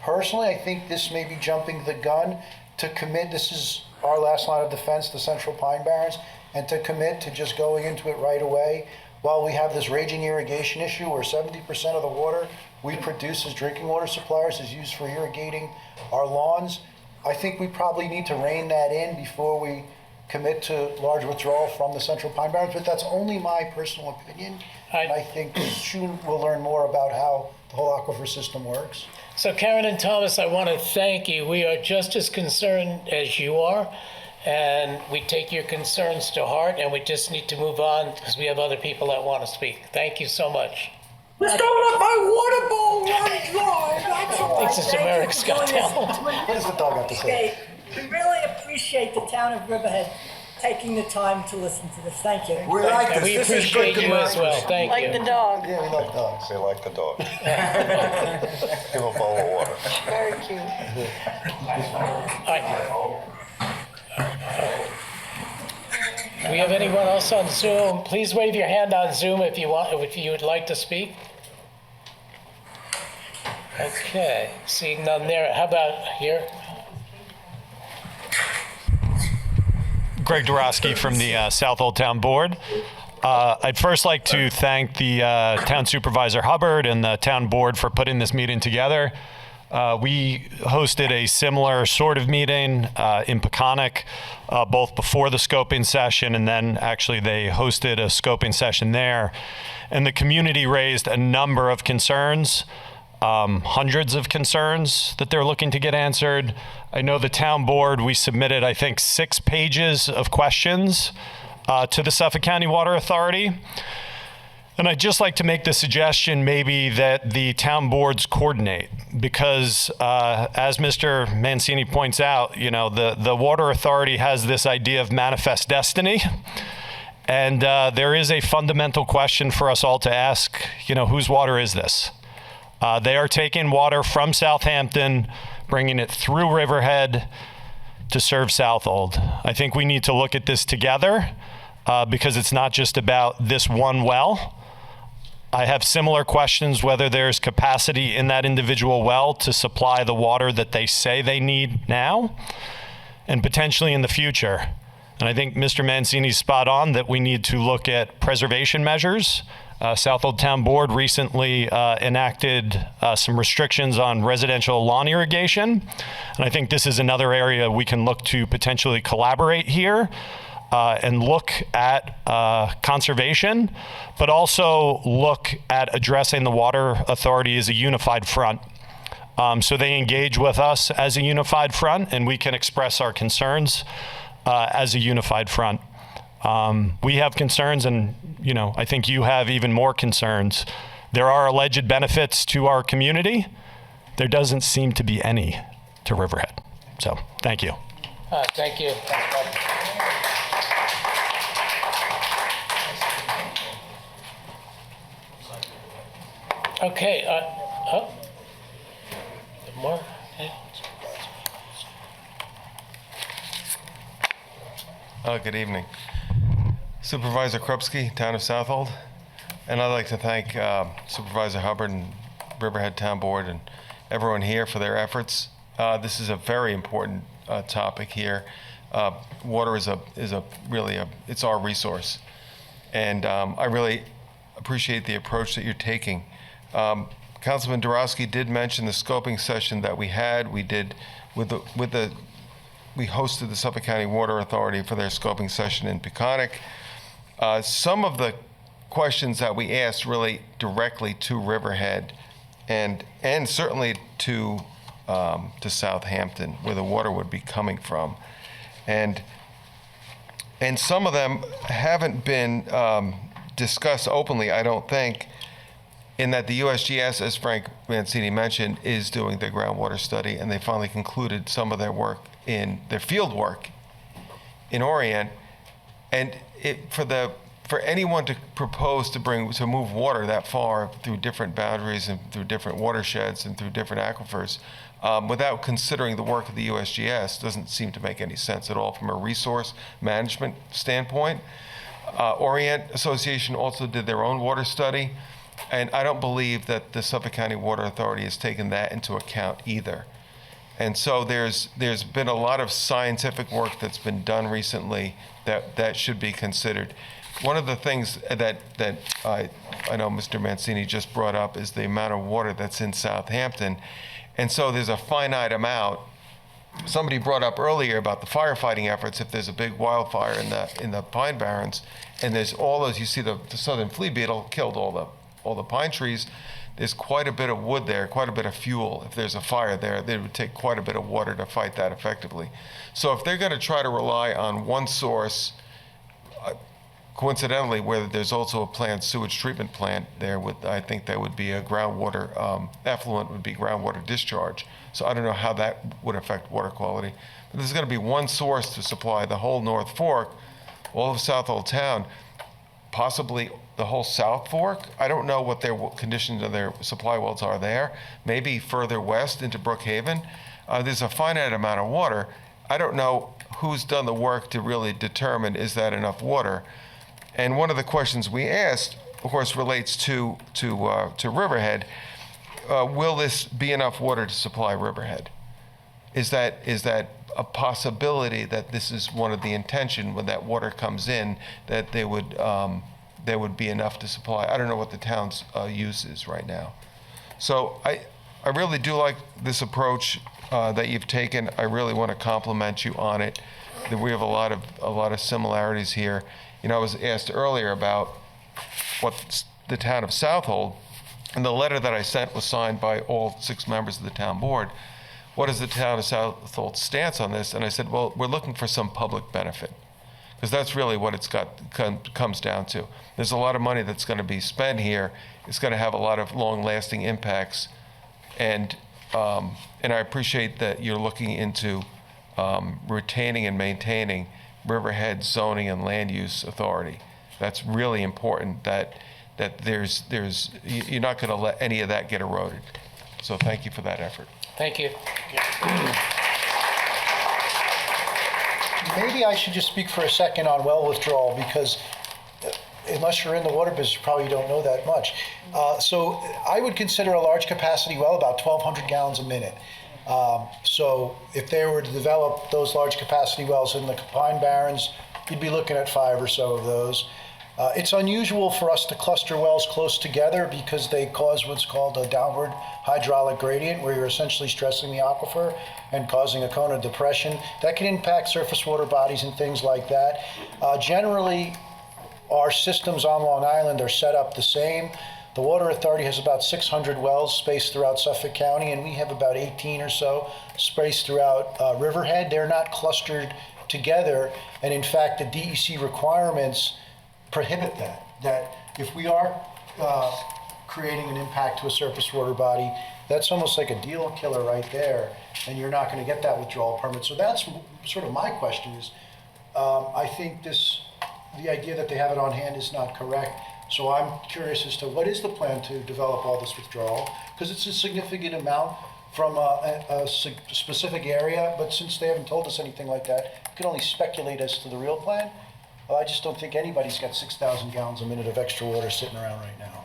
personally, I think this may be jumping the gun to commit. This is our last line of defense, the Central Pine Barrens, and to commit to just going into it right away while we have this raging irrigation issue where 70% of the water we produce as drinking water suppliers is used for irrigating our lawns. I think we probably need to rein that in before we commit to large withdrawal from the Central Pine Barrens, but that's only my personal opinion. And I think soon we'll learn more about how the whole aquifer system works. So Karen and Thomas, I want to thank you. We are just as concerned as you are, and we take your concerns to heart, and we just need to move on because we have other people that want to speak. Thank you so much. Let's don't let my water bowl run dry. That's all. Thanks, Mr. Merrick Scott. What does the dog have to say? Okay, we really appreciate the town of Riverhead taking the time to listen to this. Thank you. We like this. We This is appreciate good you as well. democracy. Thank Like you. the dog. Yeah, we like dogs. They like the dog. Give a bowl of water. Very cute. Do we have anyone else on Zoom? Please wave your hand on Zoom if you would like to speak. Okay, seeing none there. How about here? Greg Dorosky from the South Old Town Board. I'd first like to thank the Town Supervisor Hubbard and the Town Board for putting this meeting together. We hosted a similar sort of meeting in Peconic, both before the scoping session and then actually they hosted a scoping session there. And the community raised a number of concerns, hundreds of concerns that they're looking to get answered. I know the Town Board, we submitted, I think, 6 pages of questions to the Suffolk County Water Authority. And I'd just like to make the suggestion maybe that the town boards coordinate because as Mr. Mancini points out, you know, the Water Authority has this idea of manifest destiny. And there is a fundamental question for us all to ask, you know, whose water is this? They are taking water from Southampton, bringing it through Riverhead to serve Southold. I think we need to look at this together because it's not just about this one well. I have similar questions whether there's capacity in that individual well to supply the water that they say they need now and potentially in the future. And I think Mr. Mancini's spot on that we need to look at preservation measures. South Old Town Board recently enacted some restrictions on residential lawn irrigation. And I think this is another area we can look to potentially collaborate here and look at conservation, but also look at addressing the Water Authority as a unified front. So they engage with us as a unified front and we can express our concerns as a unified front. We have concerns and, you know, I think you have even more concerns. There are alleged benefits to our community. There doesn't seem to be any to Riverhead. So, thank you. Thank you. Okay, more? Good evening. Supervisor Krupski, Town of Southold. And I'd like to thank Supervisor Hubbard and Riverhead Town Board and everyone here for their efforts. This is a very important topic here. Water is it's our resource. And I really appreciate the approach that you're taking. Councilman Dorosky did mention the scoping session that we had. We did we hosted the Suffolk County Water Authority for their scoping session in Peconic. Some of the questions that we asked really directly to Riverhead and certainly to Southampton, where the water would be coming from. And some of them haven't been discussed openly, I don't think, in that the USGS, as Frank Mancini mentioned, is doing the groundwater study, and they finally concluded some of their work in their field work in Orient. And for anyone to propose to move water that far through different boundaries and through different watersheds and through different aquifers without considering the work of the USGS doesn't seem to make any sense at all from a resource management standpoint. Orient Association also did their own water study, and I don't believe that the Suffolk County Water Authority has taken that into account either. And so there's been a lot of scientific work that's been done recently that should be considered. One of the things that I know Mr. Mancini just brought up is the amount of water that's in Southampton. And so there's a finite amount somebody brought up earlier about the firefighting efforts. If there's a big wildfire in the Pine Barrens, and there's all those, you see the southern flea beetle killed all the pine trees. There's quite a bit of wood there, quite a bit of fuel. If there's a fire there, it would take quite a bit of water to fight that effectively. So if they're going to try to rely on one source, coincidentally, where there's also a planned sewage treatment plant there, I think there would be a groundwater, effluent would be groundwater discharge. So I don't know how that would affect water quality. But there's going to be one source to supply the whole North Fork, all of South Old Town, possibly the whole South Fork. I don't know what their conditions of their supply wells are there. Maybe further west into Brookhaven. There's a finite amount of water. I don't know who's done the work to really determine is that enough water. And one of the questions we asked, of course, relates to Riverhead. Will this be enough water to supply Riverhead? Is that a possibility that this is one of the intention when that water comes in, that there would be enough to supply? I don't know what the town's use is right now. So I really do like this approach that you've taken. I really want to compliment you on it. That we have a lot of similarities here. You know, I was asked earlier about what the town of Southold, and the letter that I sent was signed by all 6 members of the town board. What is the town of Southold's stance on this? And I said, well, we're looking for some public benefit, because that's really what it's comes down to. There's a lot of money that's going to be spent here. It's going to have a lot of long-lasting impacts, and I appreciate that you're looking into retaining and maintaining Riverhead zoning and land use authority. That's really important. That you're not going to let any of that get eroded. So thank you for that effort. Thank you. Maybe I should just speak for a second on well withdrawal, because unless you're in the water business, you probably don't know that much. So I would consider a large capacity well about 1,200 gallons a minute. So if they were to develop those large capacity wells in the Pine Barrens, you'd be looking at 5 or so of those. It's unusual for us to cluster wells close together because they cause what's called a downward hydraulic gradient, where you're essentially stressing the aquifer and causing a cone of depression. That can impact surface water bodies and things like that. Generally, our systems on Long Island are set up the same. The Water Authority has about 600 wells spaced throughout Suffolk County, and we have about 18 or so spaced throughout Riverhead. They're not clustered together, and in fact, the DEC requirements prohibit that if we are creating an impact to a surface water body, that's almost like a deal killer right there, and you're not going to get that withdrawal permit. So that's sort of my question is, I think the idea that they have it on hand is not correct. So I'm curious as to what is the plan to develop all this withdrawal, because it's a significant amount from a specific area, but since they haven't told us anything like that, we can only speculate as to the real plan. Well, I just don't think anybody's got 6,000 gallons a minute of extra water sitting around right now.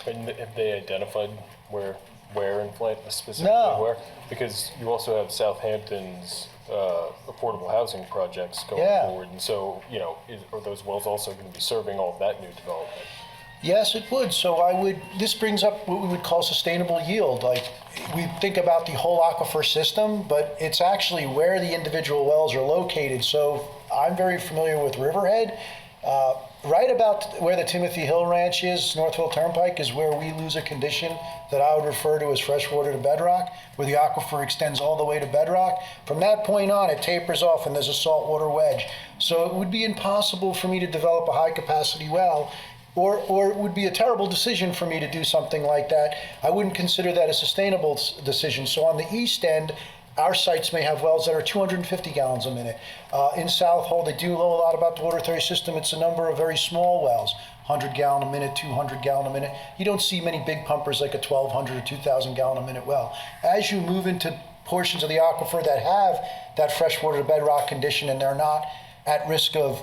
And have they identified where in Flint, specifically No. where? Because you also have Southampton's affordable housing projects going forward, and so, you know, are those wells also going to be serving all of that new development? Yes, it would. So this brings up what we would call sustainable yield. Like, we think about the whole aquifer system, but it's actually where the individual wells are located. So I'm very familiar with Riverhead. Right about where the Timothy Hill Ranch is, Northville Turnpike, is where we lose a condition that I would refer to as freshwater to bedrock, where the aquifer extends all the way to bedrock. From that point on, it tapers off and there's a saltwater wedge. So it would be impossible for me to develop a high capacity well, or it would be a terrible decision for me to do something like that. I wouldn't consider that a sustainable decision. So on the east end, our sites may have wells that are 250 gallons a minute. In Southold, they do know a lot about the Water Authority system. It's a number of very small wells, 100 gallon a minute, 200 gallon a minute. You don't see many big pumpers like a 1,200 or 2,000 gallon a minute well. As you move into portions of the aquifer that have that freshwater to bedrock condition and they're not at risk of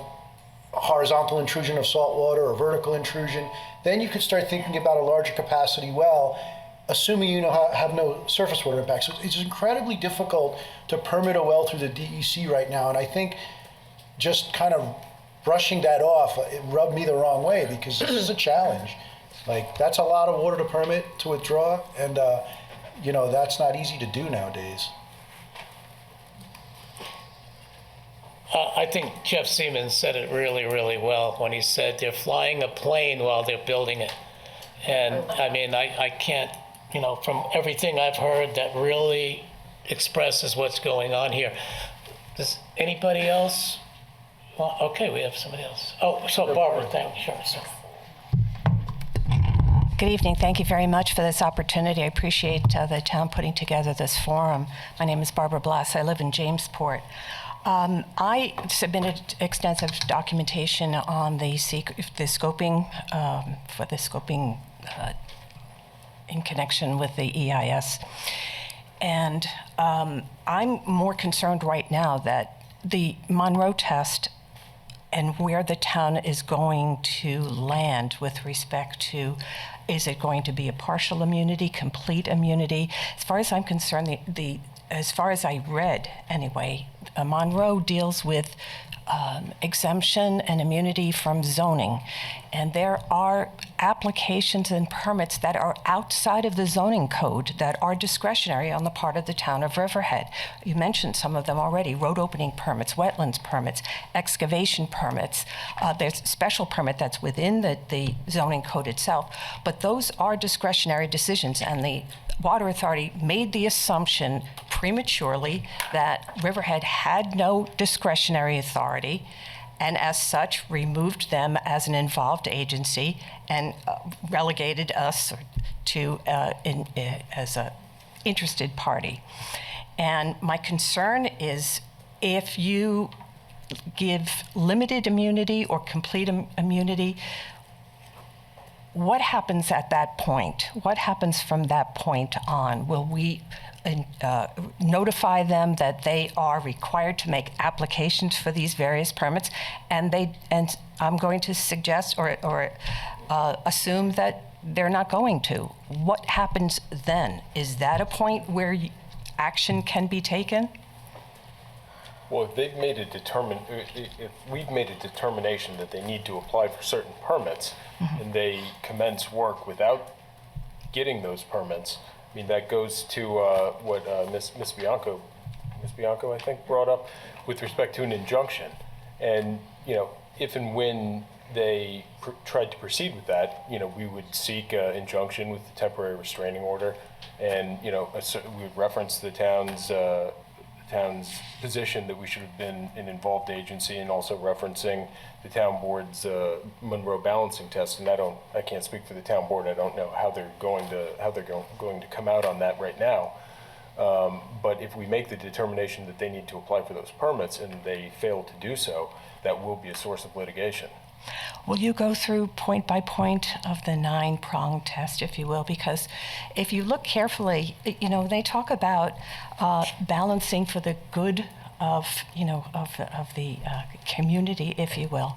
horizontal intrusion of salt water or vertical intrusion, then you could start thinking about a larger capacity well, assuming you have no surface water impacts. So it's incredibly difficult to permit a well through the DEC right now, and I think just kind of brushing that off, it rubbed me the wrong way, because this is a challenge. Like, that's a lot of water to permit, to withdraw, and you know, that's not easy to do nowadays. I think Jeff Siemens said it really, really well when he said they're flying a plane while they're building it. And I mean, I can't, you know, from everything I've heard, that really expresses what's going on here. Does anybody else? Well, okay, we have somebody else. Oh, so Barbara, thank you. Sure, sir. Good evening. Thank you very much for this opportunity. I appreciate the town putting together this forum. My name is Barbara Blass. I live in Jamesport. I submitted extensive documentation on the scoping, for the scoping in connection with the EIS. And I'm more concerned right now that the Monroe test and where the town is going to land with respect to, is it going to be a partial immunity, complete immunity? As far as I'm concerned, as far as I read anyway, Monroe deals with exemption and immunity from zoning. And there are applications and permits that are outside of the zoning code that are discretionary on the part of the town of Riverhead. You mentioned some of them already: road opening permits, wetlands permits, excavation permits. There's a special permit that's within the zoning code itself, but those are discretionary decisions, and the Water Authority made the assumption prematurely that Riverhead had no discretionary authority, and as such removed them as an involved agency and relegated us to as a interested party. And my concern is, if you give limited immunity or complete immunity, what happens at that point? What happens from that point on? Will we notify them that they are required to make applications for these various permits? And I'm going to suggest or assume that they're not going to. What happens then? Is that a point where action can be taken? Well, if we've made a determination that they need to apply for certain permits, and they commence work without getting those permits, I mean, that goes to what Ms. Bianco, I think, brought up with respect to an injunction. And, you know, if and when they tried to proceed with that, you know, we would seek an injunction with the temporary restraining order, and, you know, we would reference the town's position that we should have been an involved agency, and also referencing the town board's Monroe balancing test. And I can't speak for the town board. I don't know how they're going to come out on that right now. But if we make the determination that they need to apply for those permits and they fail to do so, that will be a source of litigation. Will you go through point by point of the 9-prong test, if you will? Because if you look carefully, you know, they talk about balancing for the good of, you know, of the community, if you will.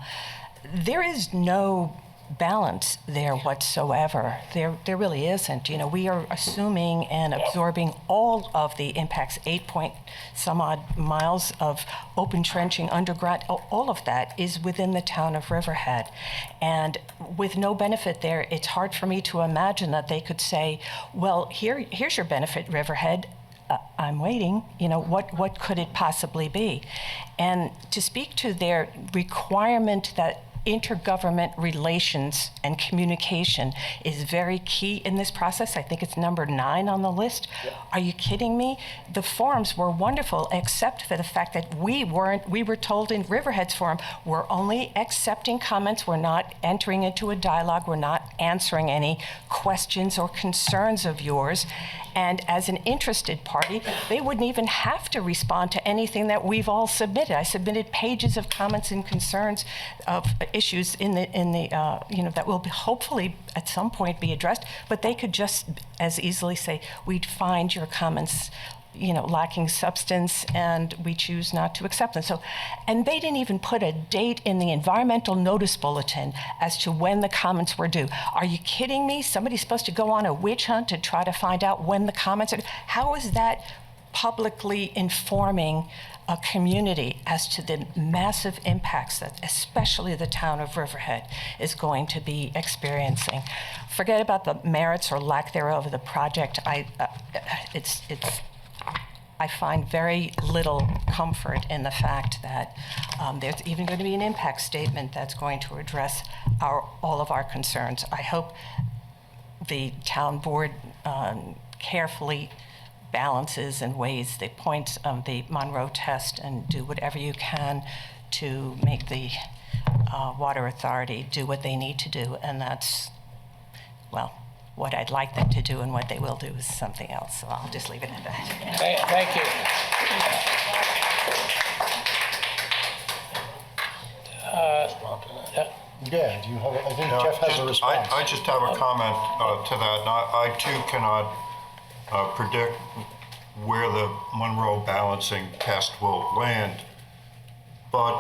There is no balance there whatsoever. There really isn't. You know, we are assuming and absorbing all of the impacts, 8-point-some-odd miles of open trenching underground. All of that is within the town of Riverhead. And with no benefit there, it's hard for me to imagine that they could say, well, here's your benefit, Riverhead. I'm waiting. You know, what could it possibly be? And to speak to their requirement that intergovernment relations and communication is very key in this process. I think it's number 9 on the list. Yeah. Are you kidding me? The forums were wonderful, except for the fact that we were told in Riverhead's forum, we're only accepting comments, we're not entering into a dialogue, we're not answering any questions or concerns of yours. And as an interested party, they wouldn't even have to respond to anything that we've all submitted. I submitted pages of comments and concerns of issues in the you know, that will hopefully at some point be addressed, but they could just as easily say, we'd find your comments, you know, lacking substance, and we choose not to accept them. So, and they didn't even put a date in the environmental notice bulletin as to when the comments were due. Are you kidding me? Somebody's supposed to go on a witch hunt to try to find out when the comments are. How is that publicly informing a community as to the massive impacts that especially the town of Riverhead is going to be experiencing. Forget about the merits or lack thereof of the project. I find very little comfort in the fact that there's even going to be an impact statement that's going to address all of our concerns. I hope the town board carefully balances and weighs the points of the Monroe test and do whatever you can to make the Water Authority do what they need to do. And that's, well, what I'd like them to do, and what they will do is something else. So I'll just leave it at that. Thank you. Yeah, do you have, I think Jeff has a response. I just have a comment to that. And I too cannot predict where the Monroe balancing test will land. But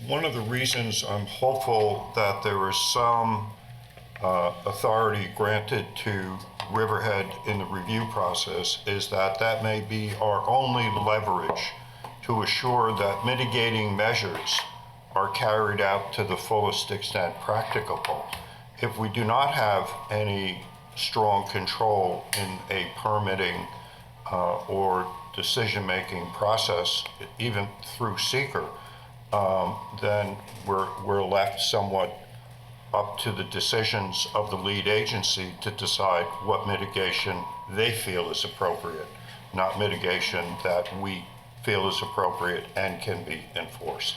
one of the reasons I'm hopeful that there is some authority granted to Riverhead in the review process is that that may be our only leverage to assure that mitigating measures are carried out to the fullest extent practicable. If we do not have any strong control in a permitting or decision-making process, even through seeker, then we're left somewhat up to the decisions of the lead agency to decide what mitigation they feel is appropriate, not mitigation that we feel is appropriate and can be enforced.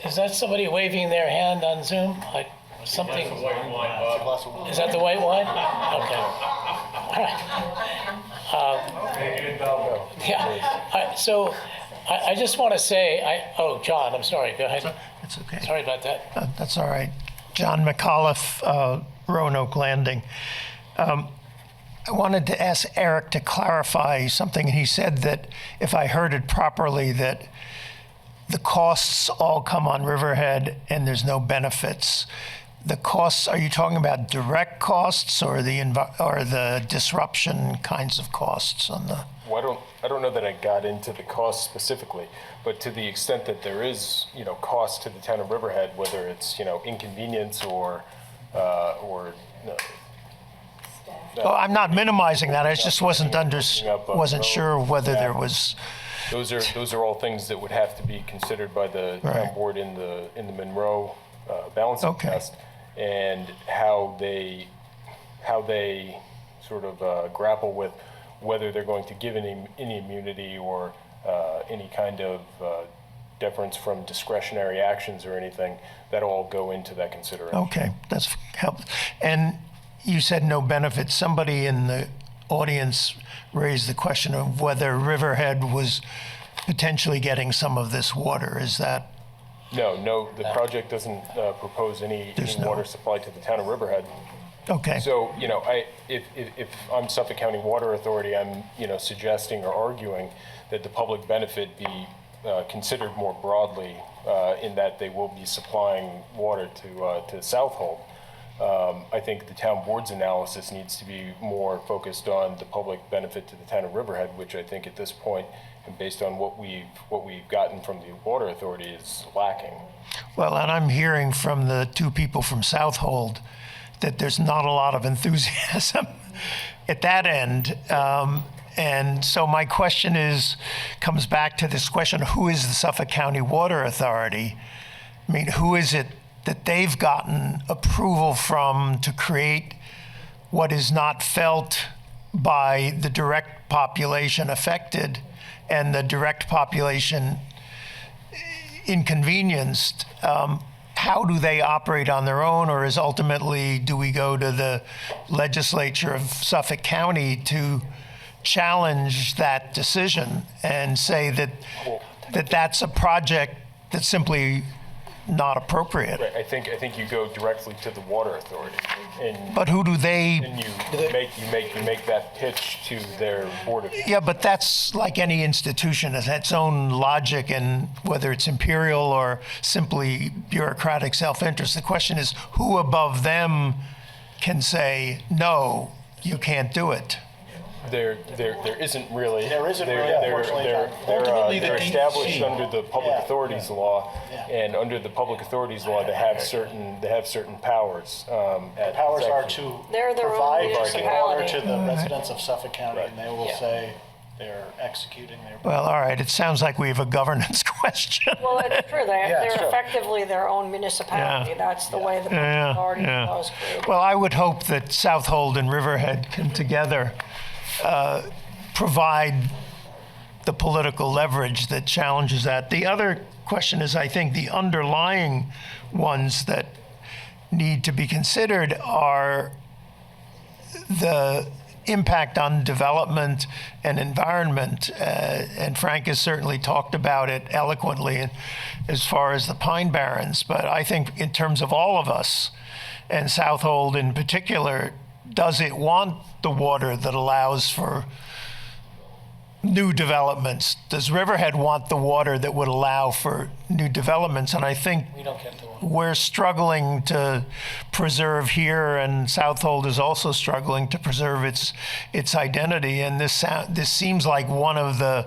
Is that somebody waving their hand on Zoom? Like something? Is that the white wine? Okay. All right. Yeah. So I just want to say, oh, John, I'm sorry. Go ahead. That's okay. Sorry about that. That's all right. John McAuliffe, Roanoke Landing. I wanted to ask Eric to clarify something. He said that, if I heard it properly, that the costs all come on Riverhead and there's no benefits. The costs, are you talking about direct costs or the disruption kinds of costs on the? Well, I don't know that I got into the cost specifically, but to the extent that there is, cost to the town of Riverhead, whether it's, inconvenience or Oh, I'm not minimizing that. I just wasn't sure whether there was. Those are all things that would have to be considered by the town board in the Monroe balancing test, and how they sort of grapple with whether they're going to give any immunity or any kind of deference from discretionary actions or anything. That all go into that consideration. Okay, that's helpful. And you said no benefits. Somebody in the audience raised the question of whether Riverhead was potentially getting some of this water. Is that? No, the project doesn't propose any water supply to the town of Riverhead. Okay. So, if I'm Suffolk County Water Authority, I'm, suggesting or arguing that the public benefit be considered more broadly in that they will be supplying water to Southold. I think the town board's analysis needs to be more focused on the public benefit to the town of Riverhead, which I think at this point, and based on what we've gotten from the Water Authority, is lacking. Well, and I'm hearing from the two people from Southold that there's not a lot of enthusiasm at that end. And so my question comes back to this question, who is the Suffolk County Water Authority? I mean, who is it that they've gotten approval from to create what is not felt by the direct population affected and the direct population inconvenienced? How do they operate on their own, or is ultimately, do we go to the legislature of Suffolk County to challenge that decision and say that that's a project that's simply not appropriate? Right. I think you go directly to the Water Authority, but who do they? And you make that pitch to their board of. Yeah, but that's like any institution, it has its own logic, and whether it's imperial or simply bureaucratic self-interest. The question is, who above them can say no? you can't do it. There isn't really. There isn't really, unfortunately, John. Ultimately, the They're established DEC. under the Public Authorities Law, and under the Public Authorities Law, they have certain powers. Powers are to They're their own provide drinking water municipality. to the residents of Suffolk County, and they will say they're executing their. Well, all right, it sounds like we have a governance question. Well, it's true. They're it's true. effectively their own municipality. Yeah. That's the way the public Yeah, authority yeah. law is created. Well, I would hope that Southold and Riverhead can together provide the political leverage that challenges that. The other question is, I think, the underlying ones that need to be considered are the impact on development and environment. And Frank has certainly talked about it eloquently as far as the Pine Barrens. But I think in terms of all of us, and Southold in particular, does it want the water that allows for new developments? Does Riverhead want the water that would allow for new developments? And I think We don't get the one. we're struggling to preserve here, and Southold is also struggling to preserve its identity. And this seems like one of the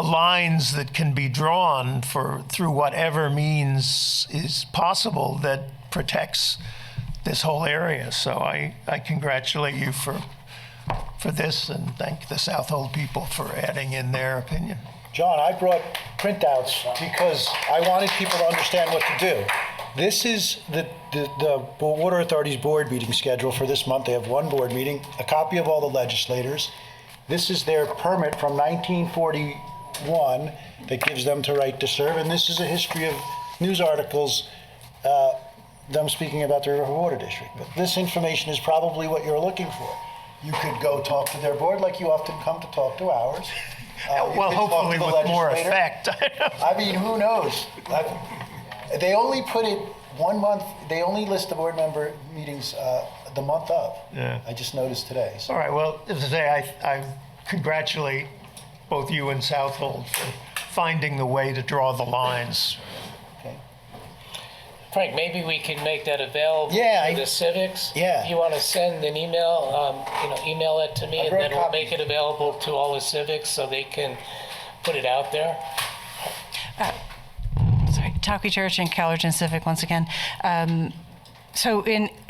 lines that can be drawn through whatever means is possible that protects this whole area. So I congratulate you for this, and thank the Southold people for adding in their opinion. John, I brought printouts because I wanted people to understand what to do. This is the Water Authority's board meeting schedule for this month. They have one board meeting, a copy of all the legislators. This is their permit from 1941 that gives them the right to serve, and this is a history of news articles them speaking about the River Water District. But this information is probably what you're looking for. You could go talk to their board like you often come to talk to ours. You Well, could talk to hopefully the with more legislator. effect. I mean, who knows? They only put it 1 month, they only list the board member meetings the month of. Yeah. I just noticed today. So All right, well, as I say, I congratulate both you and Southold for finding the way to draw the lines. Frank, maybe we can make that available Yeah, to the civics. yeah. If you want to send an email, email it to me, I and brought then we'll copies. make it available to all the civics so they can put it out there. Sorry, Talkie Church and Calverton Civic once again.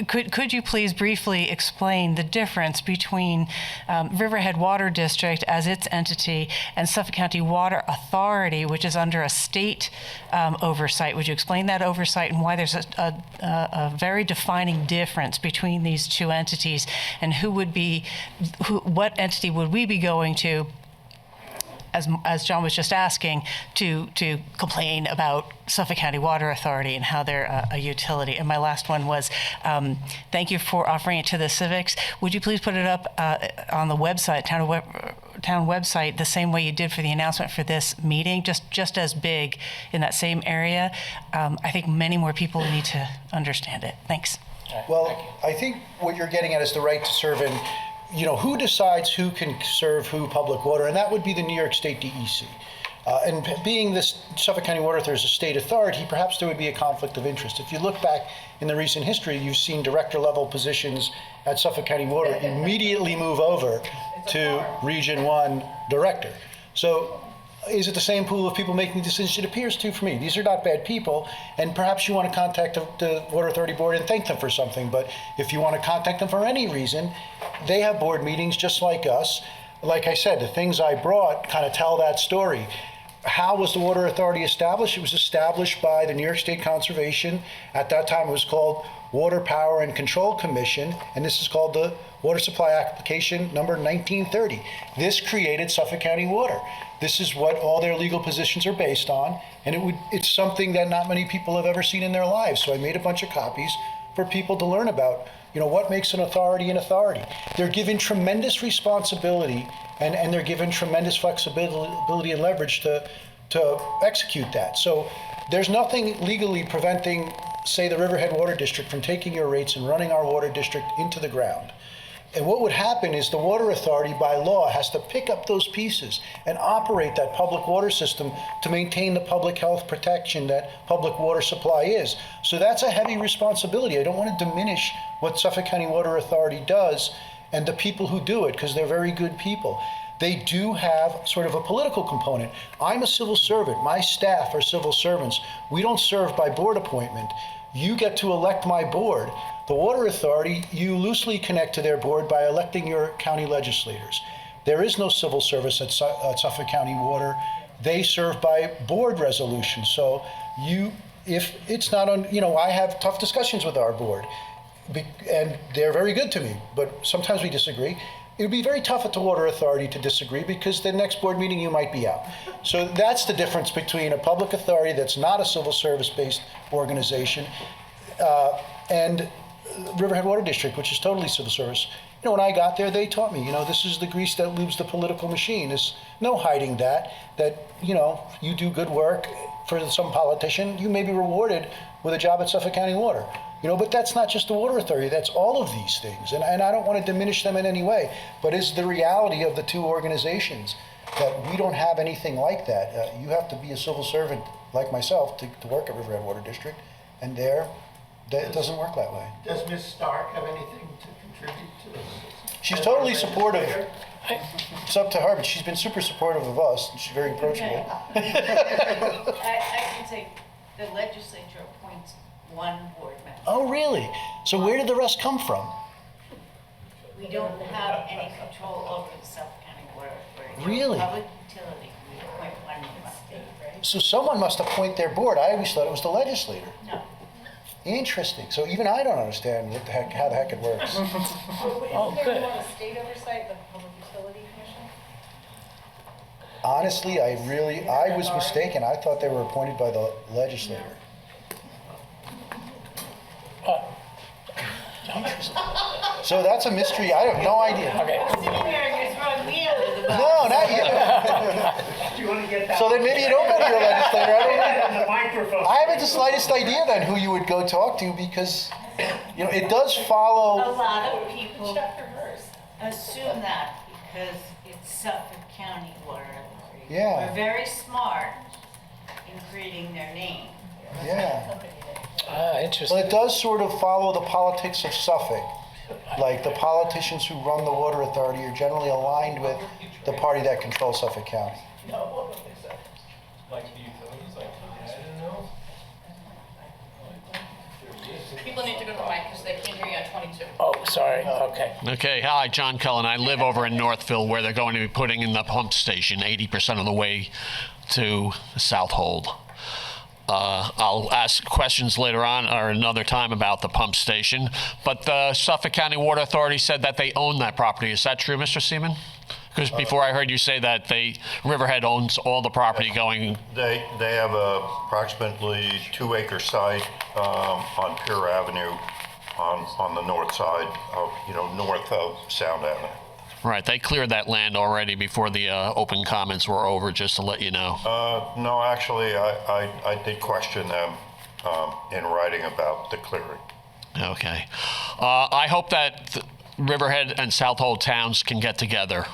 Could you please briefly explain the difference between Riverhead Water District as its entity and Suffolk County Water Authority, which is under a state oversight? Would you explain that oversight and why there's a very defining difference between these two entities, and what entity would we be going to, as John was just asking, to complain about Suffolk County Water Authority and how they're a utility? And my last one was, thank you for offering it to the civics. Would you please put it up on the website, town website, the same way you did for the announcement for this meeting, just as big in that same area? I think many more people need to understand it. Thanks. Well, I think what you're getting at is the right to serve in, who decides who can serve who public water, and that would be the New York State DEC. And being this Suffolk County Water Authority is a state authority, perhaps there would be a conflict of interest. If you look back in the recent history, you've seen director level positions at Suffolk County Water immediately move over to Region 1 director. So is it the same pool of people making decisions? It appears to for me. These are not bad people, and perhaps you want to contact the Water Authority Board and thank them for something, but if you want to contact them for any reason, they have board meetings just like us. Like I said, the things I brought kind of tell that story. How was the Water Authority established? It was established by the New York State Conservation. At that time, it was called Water Power and Control Commission, and this is called the Water Supply Application number 1930. This created Suffolk County Water. This is what all their legal positions are based on, and it's something that not many people have ever seen in their lives. So I made a bunch of copies for people to learn about, what makes an authority an authority. They're given tremendous responsibility, and they're given tremendous flexibility and leverage to execute that. So there's nothing legally preventing, say, the Riverhead Water District from taking your rates and running our water district into the ground. And what would happen is the Water Authority, by law, has to pick up those pieces and operate that public water system to maintain the public health protection that public water supply is. So that's a heavy responsibility. I don't want to diminish what Suffolk County Water Authority does and the people who do it, because they're very good people. They do have sort of a political component. I'm a civil servant. My staff are civil servants. We don't serve by board appointment. You get to elect my board. The Water Authority, you loosely connect to their board by electing your county legislators. There is no civil service at Suffolk County Water. They serve by board resolution. So if it's not on, I have tough discussions with our board, and they're very good to me, but sometimes we disagree. It would be very tough at the Water Authority to disagree, because the next board meeting you might be out. So that's the difference between a public authority that's not a civil service-based organization and Riverhead Water District, which is totally civil service. When I got there, they taught me, this is the grease that lubes the political machine. There's no hiding that you do good work for some politician, you may be rewarded with a job at Suffolk County Water. But that's not just the Water Authority, that's all of these things. And I don't want to diminish them in any way, but it's the reality of the two organizations that we don't have anything like that. You have to be a civil servant like myself to work at Riverhead Water District, and it doesn't work that way. Does Ms. Stark have anything to contribute to this? She's totally supportive. It's up to her, but she's been super supportive of us, and she's very approachable. I can say the legislature appoints one board member. Oh, really? So where did the rest come from? We don't have any control over the Suffolk County Water Authority. Really? Public utility, we appoint one member. So someone must appoint their board. I always thought it was the legislator. No. Interesting. So even I don't understand how the heck it works. Oh, good. More state oversight, the Public Utility Commission? Honestly, I was mistaken. I thought they were appointed by the legislator. Interesting. So that's a mystery. I have no idea. Okay. Sitting there and you're throwing me under the bus. No, not you. Do you want to get that? So then maybe you don't go to your legislator. On the microphone. I haven't the slightest idea then who you would go talk to, because it does A follow. lot of people assume that because it's Suffolk County Water Authority. Yeah. We're very smart in creating their name. Yeah. Interesting. Well, it does sort of follow the politics of Suffolk. Like the politicians who run the Water Authority are generally aligned with the party that controls Suffolk County. People need to go to the mic because they can't hear you on 22. Oh, sorry. Okay. Okay, hi, John Cullen. I live over in Northville, where they're going to be putting in the pump station 80% of the way to Southold. I'll ask questions later on or another time about the pump station, but the Suffolk County Water Authority said that they own that property. Is that true, Mr. Seaman? Because before I heard you say that Riverhead owns all the property going. They have a approximately 2-acre site on Pier Avenue on the north side, north of Sound Avenue. Right, they cleared that land already before the open comments were over, just to let you know. No, actually, I did question them in writing about the clearing. Okay. I hope that Riverhead and Southold towns can get together.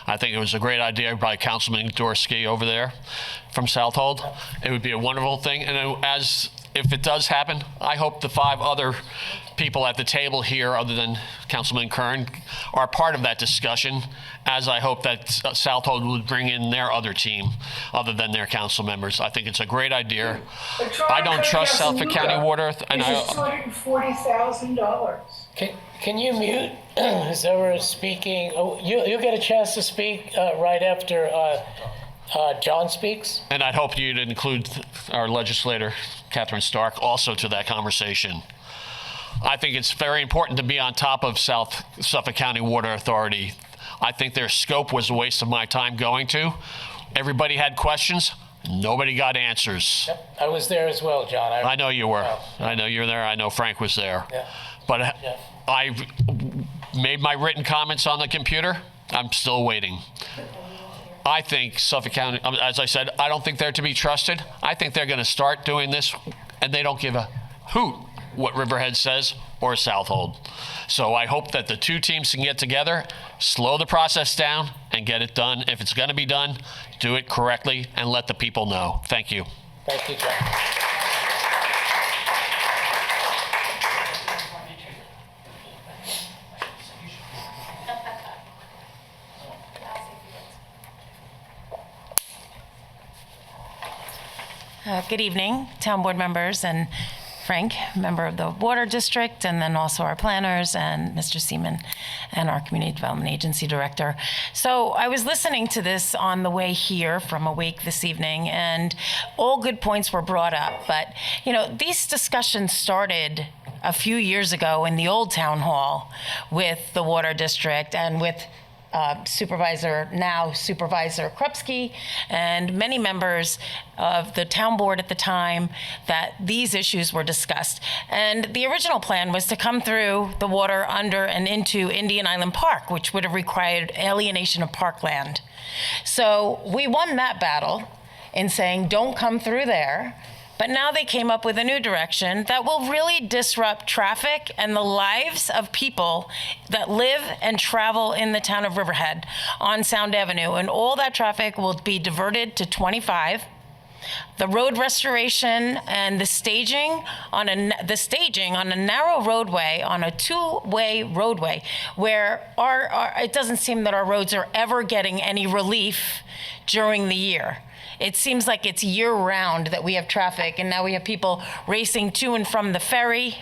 I think it was a great idea by Councilman Dorsky over there from Southold. It would be a wonderful thing, and if it does happen, I hope the 5 other people at the table here, other than Councilman Kern, are part of that discussion, as I hope that Southold would bring in their other team, other than their council members. I think it's a great idea. I don't trust Suffolk County Water. This is $240,000. Can you mute whoever is speaking? Oh, you'll get a chance to speak right after John speaks. And I'd hope you'd include our legislator, Catherine Stark, also to that conversation. I think it's very important to be on top of Suffolk County Water Authority. I think their scope was a waste of my time going to. Everybody had questions. Nobody got answers. Yep, I was there as well, John. I know you were. I know you were there. I know Frank was there. Yeah. But I made my written comments on the computer. I'm still waiting. I think Suffolk County, as I said, I don't think they're to be trusted. I think they're going to start doing this, and they don't give a hoot what Riverhead says or Southold. So I hope that the 2 teams can get together, slow the process down, and get it done. If it's going to be done, do it correctly and let the people know. Thank you. Thank you, John. Good evening, town board members and Frank, member of the Water District, and then also our planners and Mr. Seaman and our Community Development Agency Director. So I was listening to this on the way here from a wake this evening, and all good points were brought up. But, you know, these discussions started a few years ago in the old town hall with the Water District and with Supervisor Krupski and many members of the town board at the time that these issues were discussed. And the original plan was to come through the water under and into Indian Island Park, which would have required alienation of parkland. So we won that battle in saying, don't come through there. But now they came up with a new direction that will really disrupt traffic and the lives of people that live and travel in the town of Riverhead on Sound Avenue. And all that traffic will be diverted to 25. The road restoration and the staging on a narrow roadway, on a two-way roadway, where it doesn't seem that our roads are ever getting any relief during the year. It seems like it's year-round that we have traffic, and now we have people racing to and from the ferry.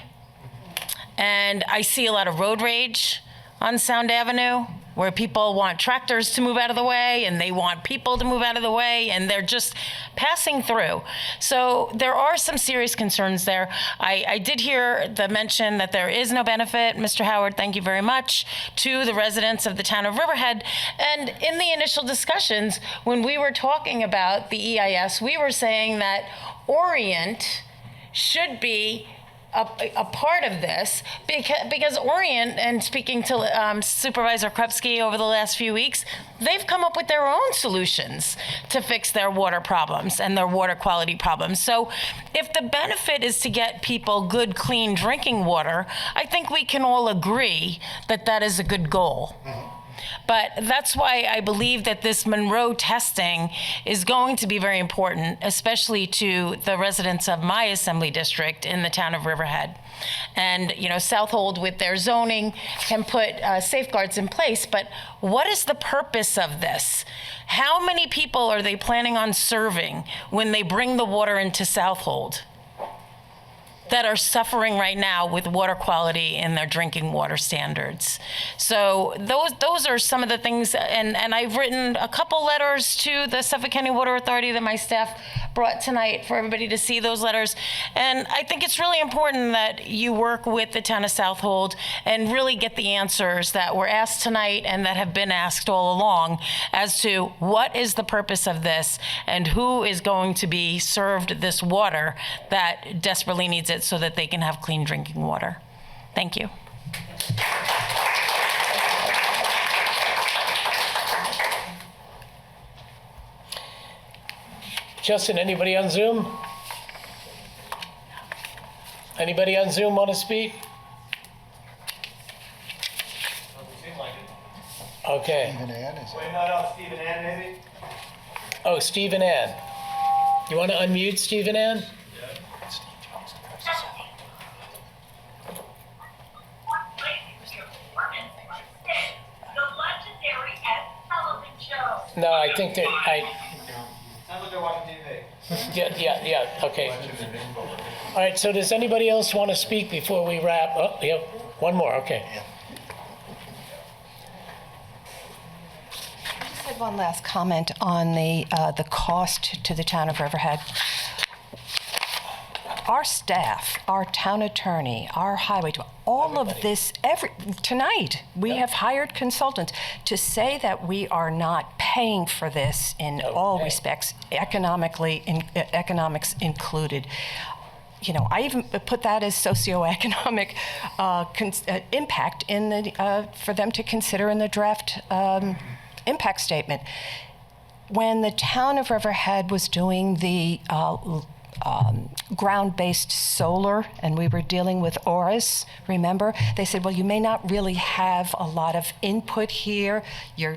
And I see a lot of road rage on Sound Avenue, where people want tractors to move out of the way, and they want people to move out of the way, and they're just passing through. So there are some serious concerns there. I did hear the mention that there is no benefit, Mr. Howard, thank you very much, to the residents of the town of Riverhead. And in the initial discussions, when we were talking about the EIS, we were saying that Orient should be a part of this because Orient, and speaking to Supervisor Krupski over the last few weeks, they've come up with their own solutions to fix their water problems and their water quality problems. So if the benefit is to get people good, clean drinking water, I think we can all agree that that is a good goal. But that's why I believe that this Monroe testing is going to be very important, especially to the residents of my assembly district in the town of Riverhead. And, you know, Southold with their zoning can put safeguards in place, but what is the purpose of this? How many people are they planning on serving when they bring the water into Southold that are suffering right now with water quality in their drinking water standards? So those are some of the things, and I've written a couple letters to the Suffolk County Water Authority that my staff brought tonight for everybody to see those letters. And I think it's really important that you work with the town of Southold and really get the answers that were asked tonight and that have been asked all along as to what is the purpose of this and who is going to be served this water that desperately needs it, so that they can have clean drinking water. Thank you. Justin, anybody on Zoom? Anybody on Zoom want to speak? Okay. Stephen Ann, maybe? Oh, Stephen Ann. You want to unmute Stephen Ann? No, I think that Sounds like they're watching TV. Yeah, okay. All right, so does anybody else want to speak before we wrap? Oh, yeah, one more, okay. I just had one last comment on the cost to the town of Riverhead. Our staff, our town attorney, our highway, all of this, tonight, we have hired consultants to say that we are not paying for this in all respects, economics included. You know, I even put that as socioeconomic impact in the for them to consider in the draft impact statement. When the town of Riverhead was doing the ground-based solar, and we were dealing with ORIS, remember? They said, well, you may not really have a lot of input here. Your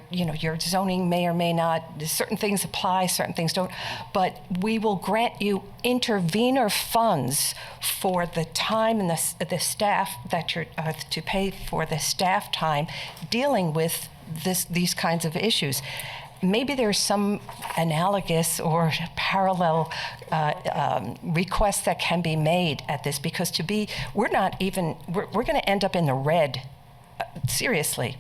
zoning may or may not, certain things apply, certain things don't, but we will grant you intervenor funds for the time and the staff that you're, to pay for the staff time dealing with these kinds of issues. maybe there's some analogous or parallel requests that can be made at this, because we're going to end up in the red. Seriously,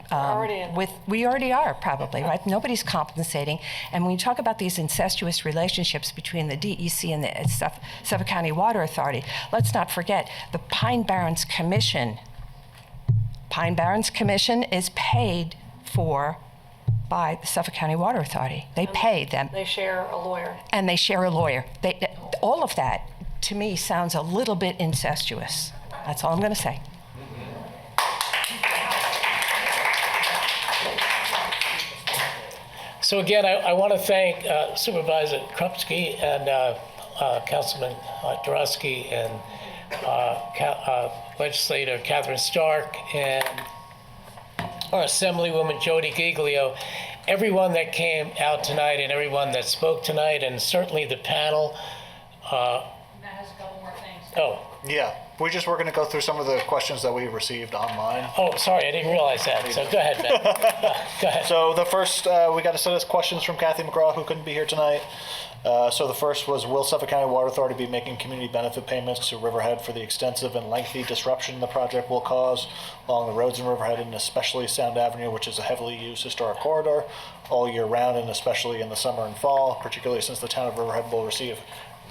we already are probably, right? Nobody's compensating, and when you talk about these incestuous relationships between the DEC and the Suffolk County Water Authority, let's not forget the Pine Barrens Commission. Pine Barrens Commission is paid for by the Suffolk County Water Authority. They pay them. They share a lawyer. And they share a lawyer. All of that, to me, sounds a little bit incestuous. That's all I'm going to say. So again, I want to thank Supervisor Krupski and Councilman Dorosky and Legislator Catherine Stark and our Assemblywoman Jody Giglio, everyone that came out tonight and everyone that spoke tonight, and certainly the panel. Matt has a couple more things. Oh. Yeah, we're going to go through some of the questions that we received online. Oh, sorry, I didn't realize that. So go ahead, Ben. Go ahead. So the first, we got a set of questions from Kathy McGraw, who couldn't be here tonight. So the first was, will Suffolk County Water Authority be making community benefit payments to Riverhead for the extensive and lengthy disruption the project will cause along the roads in Riverhead, and especially Sound Avenue, which is a heavily used historic corridor all year round, and especially in the summer and fall, particularly since the town of Riverhead will receive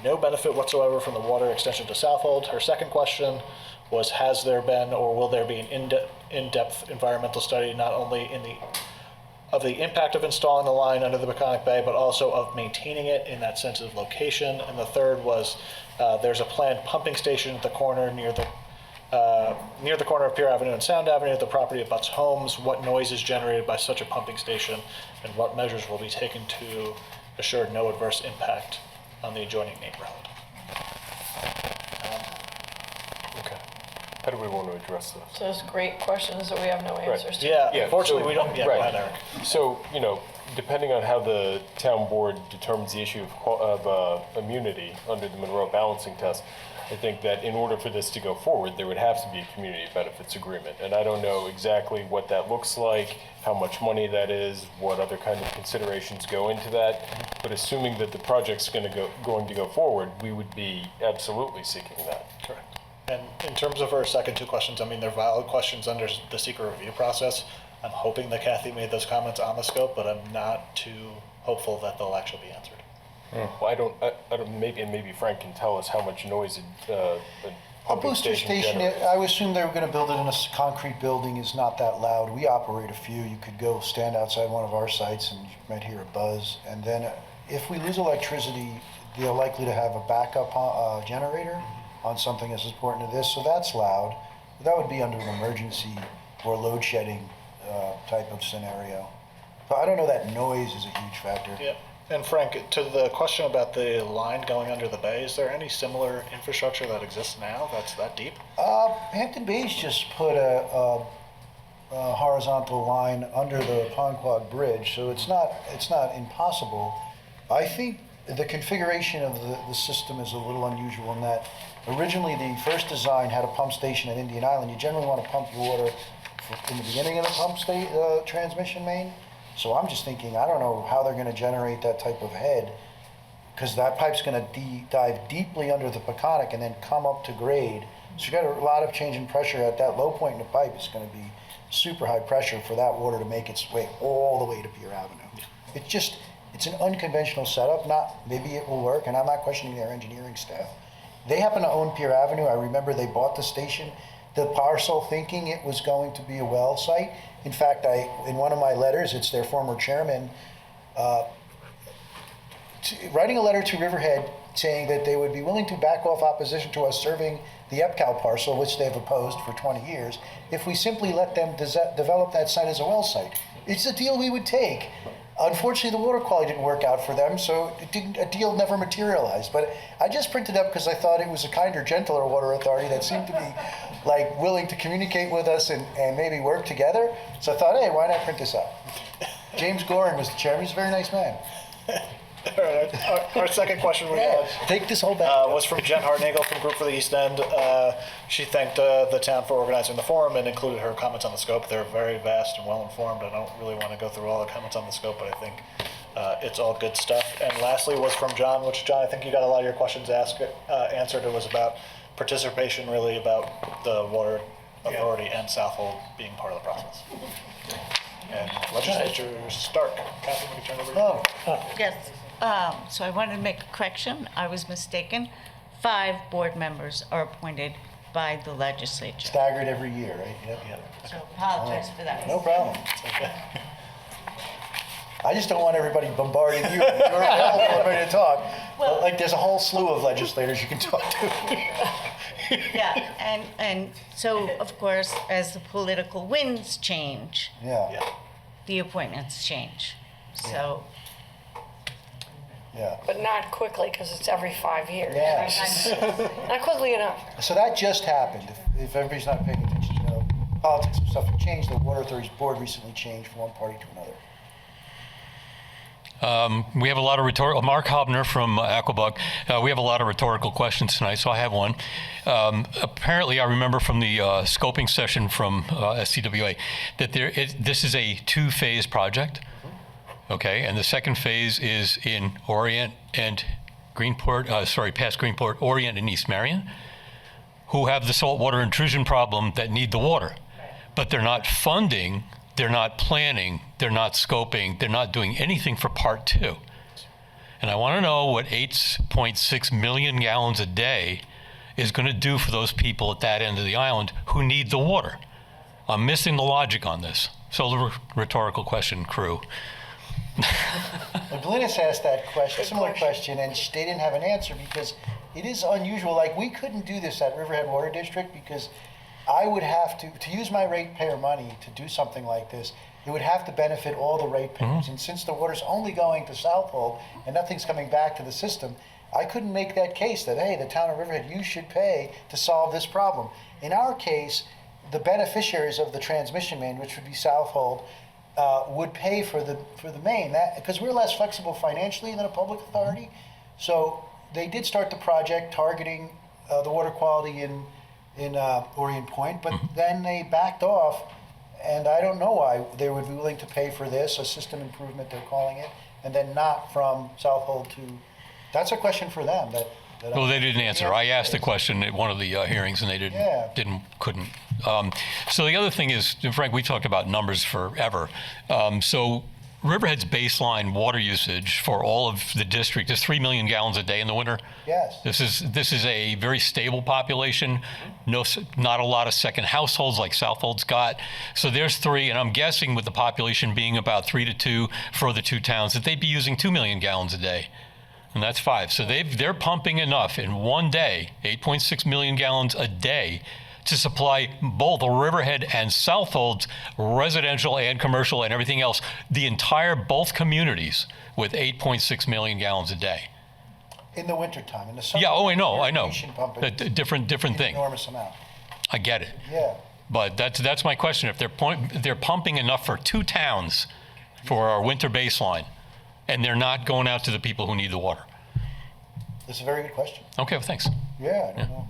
no benefit whatsoever from the water extension to Southold? Her second question was, has there been or will there be an in-depth environmental study not only of the impact of installing the line under the Peconic Bay, but also of maintaining it in that sensitive location? And the third was, there's a planned pumping station at the corner near the corner of Pier Avenue and Sound Avenue. The property abuts homes. What noise is generated by such a pumping station, and what measures will be taken to assure no adverse impact on the adjoining neighborhood? Okay. How do we want to address this? So those great questions that we have no answers to. Yeah, unfortunately, we don't. Yeah, go ahead, Eric. So, depending on how the town board determines the issue of immunity under the Monroe balancing test, I think that in order for this to go forward, there would have to be a community benefits agreement. And I don't know exactly what that looks like, how much money that is, what other kind of considerations go into that. But assuming that the project's going to go forward, we would be absolutely seeking that. Correct. And in terms of her second two questions, I mean, they're valid questions under the secret review process. I'm hoping that Kathy made those comments on the scope, but I'm not too hopeful that they'll actually be answered. Well, I don't. Maybe Frank can tell us how much noise a pumping booster station, generates. I would assume they were going to build it in a concrete building, is not that loud. We operate a few. You could go stand outside one of our sites and you might hear a buzz. And then if we lose electricity, they're likely to have a backup generator on something as important as this. So that's loud. That would be under an emergency or load shedding type of scenario. But I don't know that noise is a huge factor. Yeah. And Frank, to the question about the line going under the bay, is there any similar infrastructure that exists now that's that deep? Hampton Bays just put a horizontal line under the Ponquag Bridge, so it's not impossible. I think the configuration of the system is a little unusual in that originally the first design had a pump station at Indian Island. You generally want to pump your water in the beginning of the transmission main. So I'm just thinking, I don't know how they're going to generate that type of head, because that pipe's going to dive deeply under the Peconic and then come up to grade. So you got a lot of change in pressure at that low point in the pipe. It's going to be super high pressure for that water to make its way all the way to Pier Avenue. It's an unconventional setup. Maybe it will work, and I'm not questioning their engineering staff. They happen to own Pier Avenue. I remember they bought the station, the parcel, thinking it was going to be a well site. In fact, in one of my letters, it's their former chairman, writing a letter to Riverhead saying that they would be willing to back off opposition to us serving the EPCAL parcel, which they've opposed for 20 years, if we simply let them develop that site as a well site. It's a deal we would take. Unfortunately, the water quality didn't work out for them, so a deal never materialized. But I just printed up because I thought it was a kinder, gentler water authority that seemed to be willing to communicate with us and maybe work together. So I thought, hey, why not print this up? James Gorin was the chairman. He's a very nice man. All right, our second question we had take this whole back. Was from Jen Hartnagel from Group for the East End. She thanked the town for organizing the forum and included her comments on the scope. They're very vast and well informed. I don't really want to go through all the comments on the scope, but I think it's all good stuff. And lastly was from John, which John, I think you got a lot of your questions answered. It was about participation, really about the Water Authority and Southold being part of the process. And Legislature Stark. Kathy, we can turn over to you. Yes, so I wanted to make a correction. I was mistaken. 5 board members are appointed by the legislature. Staggered every year, right? Yep. So apologize for that. No problem. I just don't want everybody bombarding you. You're available ready to talk. Well, like there's a whole slew of legislators you can talk to. Yeah, and so, of course, as the political winds change, the appointments change. So. Yeah. But not quickly, because it's every 5 years. Yes. Not quickly enough. So that just happened. If everybody's not paying attention, politics and stuff have changed. The Water Authority's board recently changed from one party to another. We have a lot of rhetorical. Mark Hobner from Aquabug. We have a lot of rhetorical questions tonight, so I have one. Apparently, I remember from the scoping session from SCWA that this is a 2-phase project. Okay, and the second phase is in Orient and Greenport. Past Greenport, Orient and East Marion, who have the saltwater intrusion problem that need the water, but they're not funding. They're not planning, they're not scoping, they're not doing anything for part 2. And I want to know what 8.6 million gallons a day is going to do for those people at that end of the island who need the water. I'm missing the logic on this. So the rhetorical question, crew. Glynis asked that question, similar question, and they didn't have an answer because it is unusual. Like, we couldn't do this at Riverhead Water District because I would have to use my ratepayer money to do something like this, it would have to benefit all the ratepayers. And since the water's only going to Southold and nothing's coming back to the system, I couldn't make that case that, hey, the town of Riverhead, you should pay to solve this problem. In our case, the beneficiaries of the transmission main, which would be Southold, would pay for the main, because we're less flexible financially than a public authority. So they did start the project targeting the water quality in Orient Point, but then they backed off, and I don't know why they would be willing to pay for this, a system improvement they're calling it, and then not from Southold to. That's a question for them. Well, they didn't answer. I asked the question at one of the hearings, and they couldn't. So the other thing is, Frank, we talked about numbers forever. So Riverhead's baseline water usage for all of the district is 3 million gallons a day in the winter. Yes. This is a very stable population. Not a lot of second households like Southold's got. So there's 3, and I'm guessing with the population being about 3 to 2 for the 2 towns, that they'd be using 2 million gallons a day. And that's 5. So they're pumping enough in one day, 8.6 million gallons a day, to supply both Riverhead and Southold's residential and commercial and everything else, both communities, with 8.6 million gallons a day. In the wintertime. In the summer. Yeah, I know. Pumping Different thing. Enormous amount. I get it. Yeah. But that's my question. If they're pumping enough for 2 towns for our winter baseline, and they're not going out to the people who need the water. That's a very good question. Okay, well, thanks. Yeah, I don't know.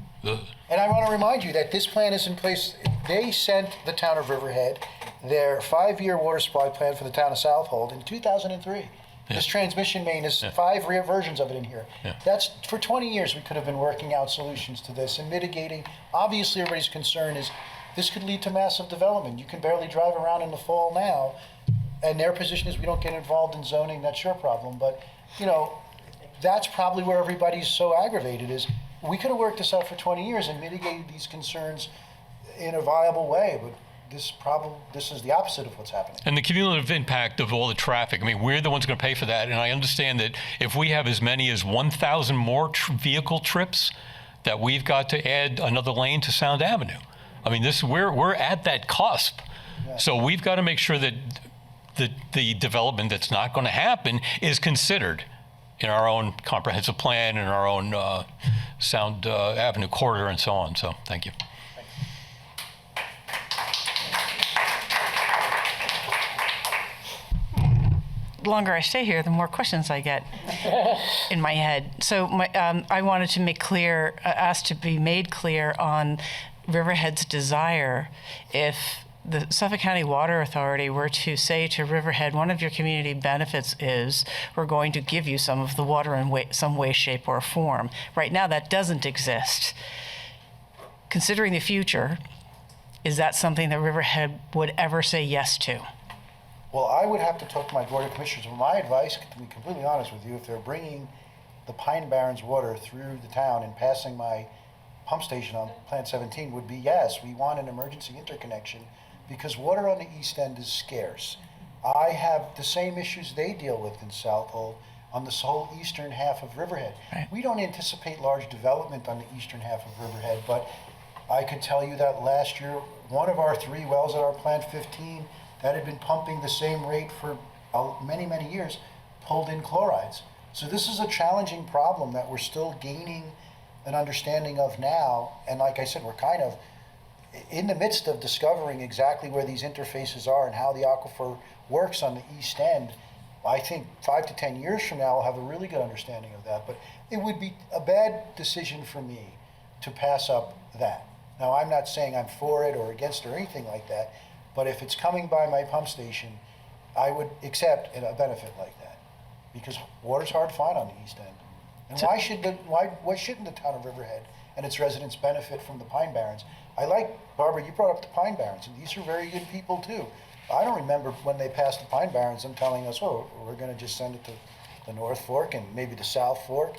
And I want to remind you that this plan is in place. They sent the town of Riverhead their 5-year water supply plan for the town of Southold in 2003. Yeah. This transmission main is 5 versions of it in here. Yeah. That's for 20 years we could have been working out solutions to this and mitigating. Obviously, everybody's concern is this could lead to massive development. You can barely drive around in the fall now, and their position is we don't get involved in zoning. That's your problem. But that's probably where everybody's so aggravated is. We could have worked this out for 20 years and mitigated these concerns in a viable way, but this is the opposite of what's happening. And the cumulative impact of all the traffic, I mean, we're the ones going to pay for that, and I understand that if we have as many as 1,000 more vehicle trips, that we've got to add another lane to Sound Avenue. I mean, we're at that cusp. Yeah. So we've got to make sure that the development that's not going to happen is considered in our own comprehensive plan, in our own Sound Avenue corridor, and so on. So, thank you. The longer I stay here, the more questions I get in my head. So, I wanted to ask to be made clear on Riverhead's desire, if the Suffolk County Water Authority were to say to Riverhead, one of your community benefits is we're going to give you some of the water in some way, shape, or form. Right now, that doesn't exist. Considering the future, is that something that Riverhead would ever say yes to? Well, I would have to talk to my Board of Commissioners. But my advice, to be completely honest with you, if they're bringing the Pine Barrens water through the town and passing my pump station on Plant 17, would be yes, we want an emergency interconnection because water on the east end is scarce. I have the same issues they deal with in Southold on this whole eastern half of Riverhead. Right. We don't anticipate large development on the eastern half of Riverhead, but I could tell you that last year, one of our 3 wells at our Plant 15 that had been pumping the same rate for many, many years pulled in chlorides. So this is a challenging problem that we're still gaining an understanding of now. And like I said, we're kind of in the midst of discovering exactly where these interfaces are and how the aquifer works on the east end. I think 5 to 10 years from now, we'll have a really good understanding of that. But it would be a bad decision for me to pass up that. Now, I'm not saying I'm for it or against it or anything like that, but if it's coming by my pump station, I would accept a benefit like that because water's hard to find on the east end. And why shouldn't the town of Riverhead and its residents benefit from the Pine Barrens? I like, Barbara, you brought up the Pine Barrens, and these are very good people too. I don't remember when they passed the Pine Barrens, them telling us, oh, we're gonna just send it to the North Fork and maybe the South Fork.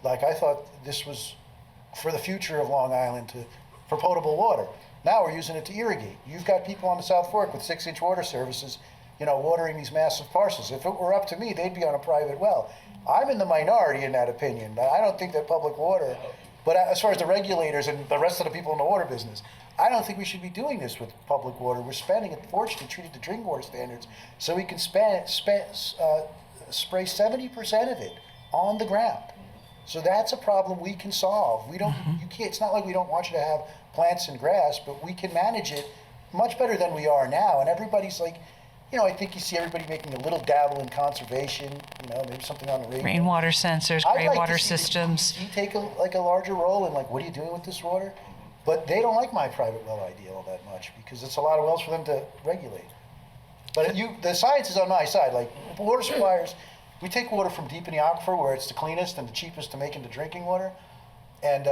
Like, I thought this was for the future of Long Island for potable water. Now we're using it to irrigate. You've got people on the South Fork with 6-inch water services, watering these massive parcels. If it were up to me, they'd be on a private well. I'm in the minority in that opinion. I don't think that public water, but as far as the regulators and the rest of the people in the water business, I don't think we should be doing this with public water. We're spending a fortune to treat it to drinking water standards so we can spray 70% of it on the ground. So that's a problem we can solve. We don't, you can't, it's not like we don't want you to have plants and grass, but we can manage it much better than we are now. And everybody's like, I think you see everybody making a little dabble in conservation, maybe something on the radio. Rainwater sensors, gray water systems. You take a larger role in what are you doing with this water? But they don't like my private well idea all that much because it's a lot of wells for them to regulate. But the science is on my side. Like water suppliers, we take water from deep in the aquifer where it's the cleanest and the cheapest to make into drinking water. And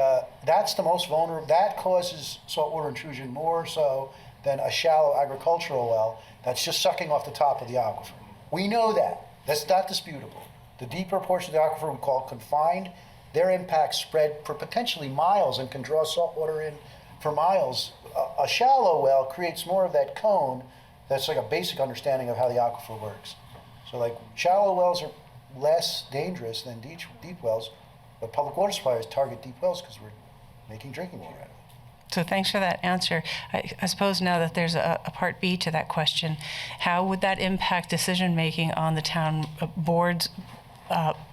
that's the most vulnerable. That causes saltwater intrusion more so than a shallow agricultural well that's just sucking off the top of the aquifer. We know that. That's not disputable. The deeper portion of the aquifer we call confined. Their impacts spread for potentially miles and can draw saltwater in for miles. A shallow well creates more of that cone that's like a basic understanding of how the aquifer works. So shallow wells are less dangerous than deep wells, but public water suppliers target deep wells because we're making drinking water out of it. So thanks for that answer. I suppose now that there's a part B to that question, how would that impact decision-making on the town board's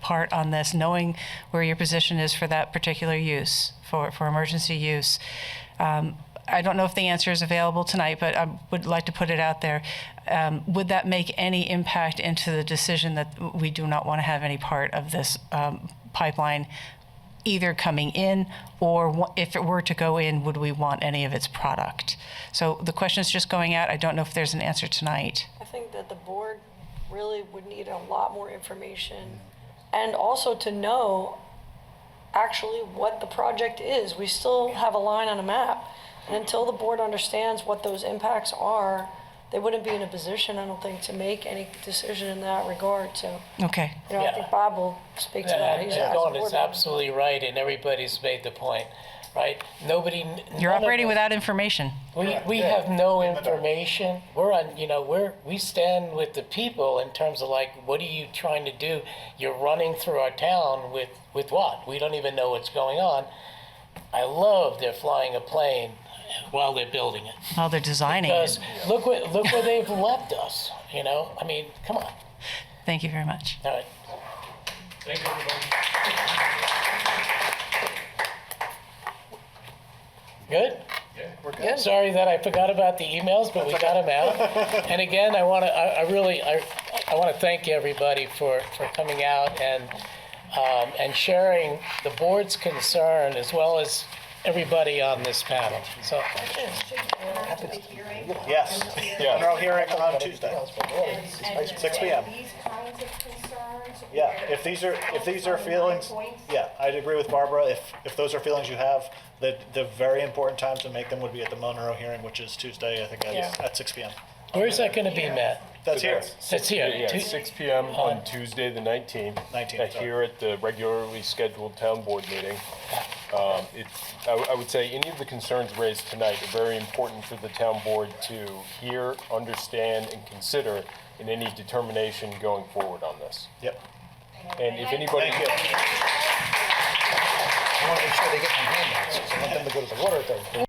part on this, knowing where your position is for that particular use, for emergency use? I don't know if the answer is available tonight, but I would like to put it out there. Would that make any impact into the decision that we do not want to have any part of this pipeline either coming in, or if it were to go in, would we want any of its product? So the question is just going out. I don't know if there's an answer tonight. I think that the board really would need a lot more information and also to know actually what the project is. We still have a line on a map, and until the board understands what those impacts are, they wouldn't be in a position, I don't think, to make any decision in that regard. So, okay. I think Bob will speak to that. He's Dawn is absolutely right, and everybody's made the point, right? You're operating without information. We have no information. We're on, we stand with the people in terms of what are you trying to do? You're running through our town with what? We don't even know what's going on. I love they're flying a plane while they're building it. While they're designing because it. Look where they've left us, I mean, come on. Thank you very much. All right. Thank you, everybody. Good? Yeah, we're good. Sorry that I forgot about the emails, but we got them out. And again, I want to thank everybody for coming out and sharing the board's concern as well as everybody on this panel. So, Yes. Yeah. Monroe hearing on Tuesday, 6 p.m. Yeah, if these are feelings, yeah, I'd agree with Barbara. If those are feelings you have, the very important time to make them would be at the Monroe hearing, which is Tuesday, I think at 6 p.m. where's that going to be, Matt? That's here. That's here. Yeah, 6 p.m. on Tuesday, the 19th. 19th, sorry. Here at the regularly scheduled town board meeting. I would say any of the concerns raised tonight are very important for the town board to hear, understand, and consider in any determination going forward on this. Yep. And if anybody, Thank you. I want to make sure they get my handouts. I want them to go to the water authority.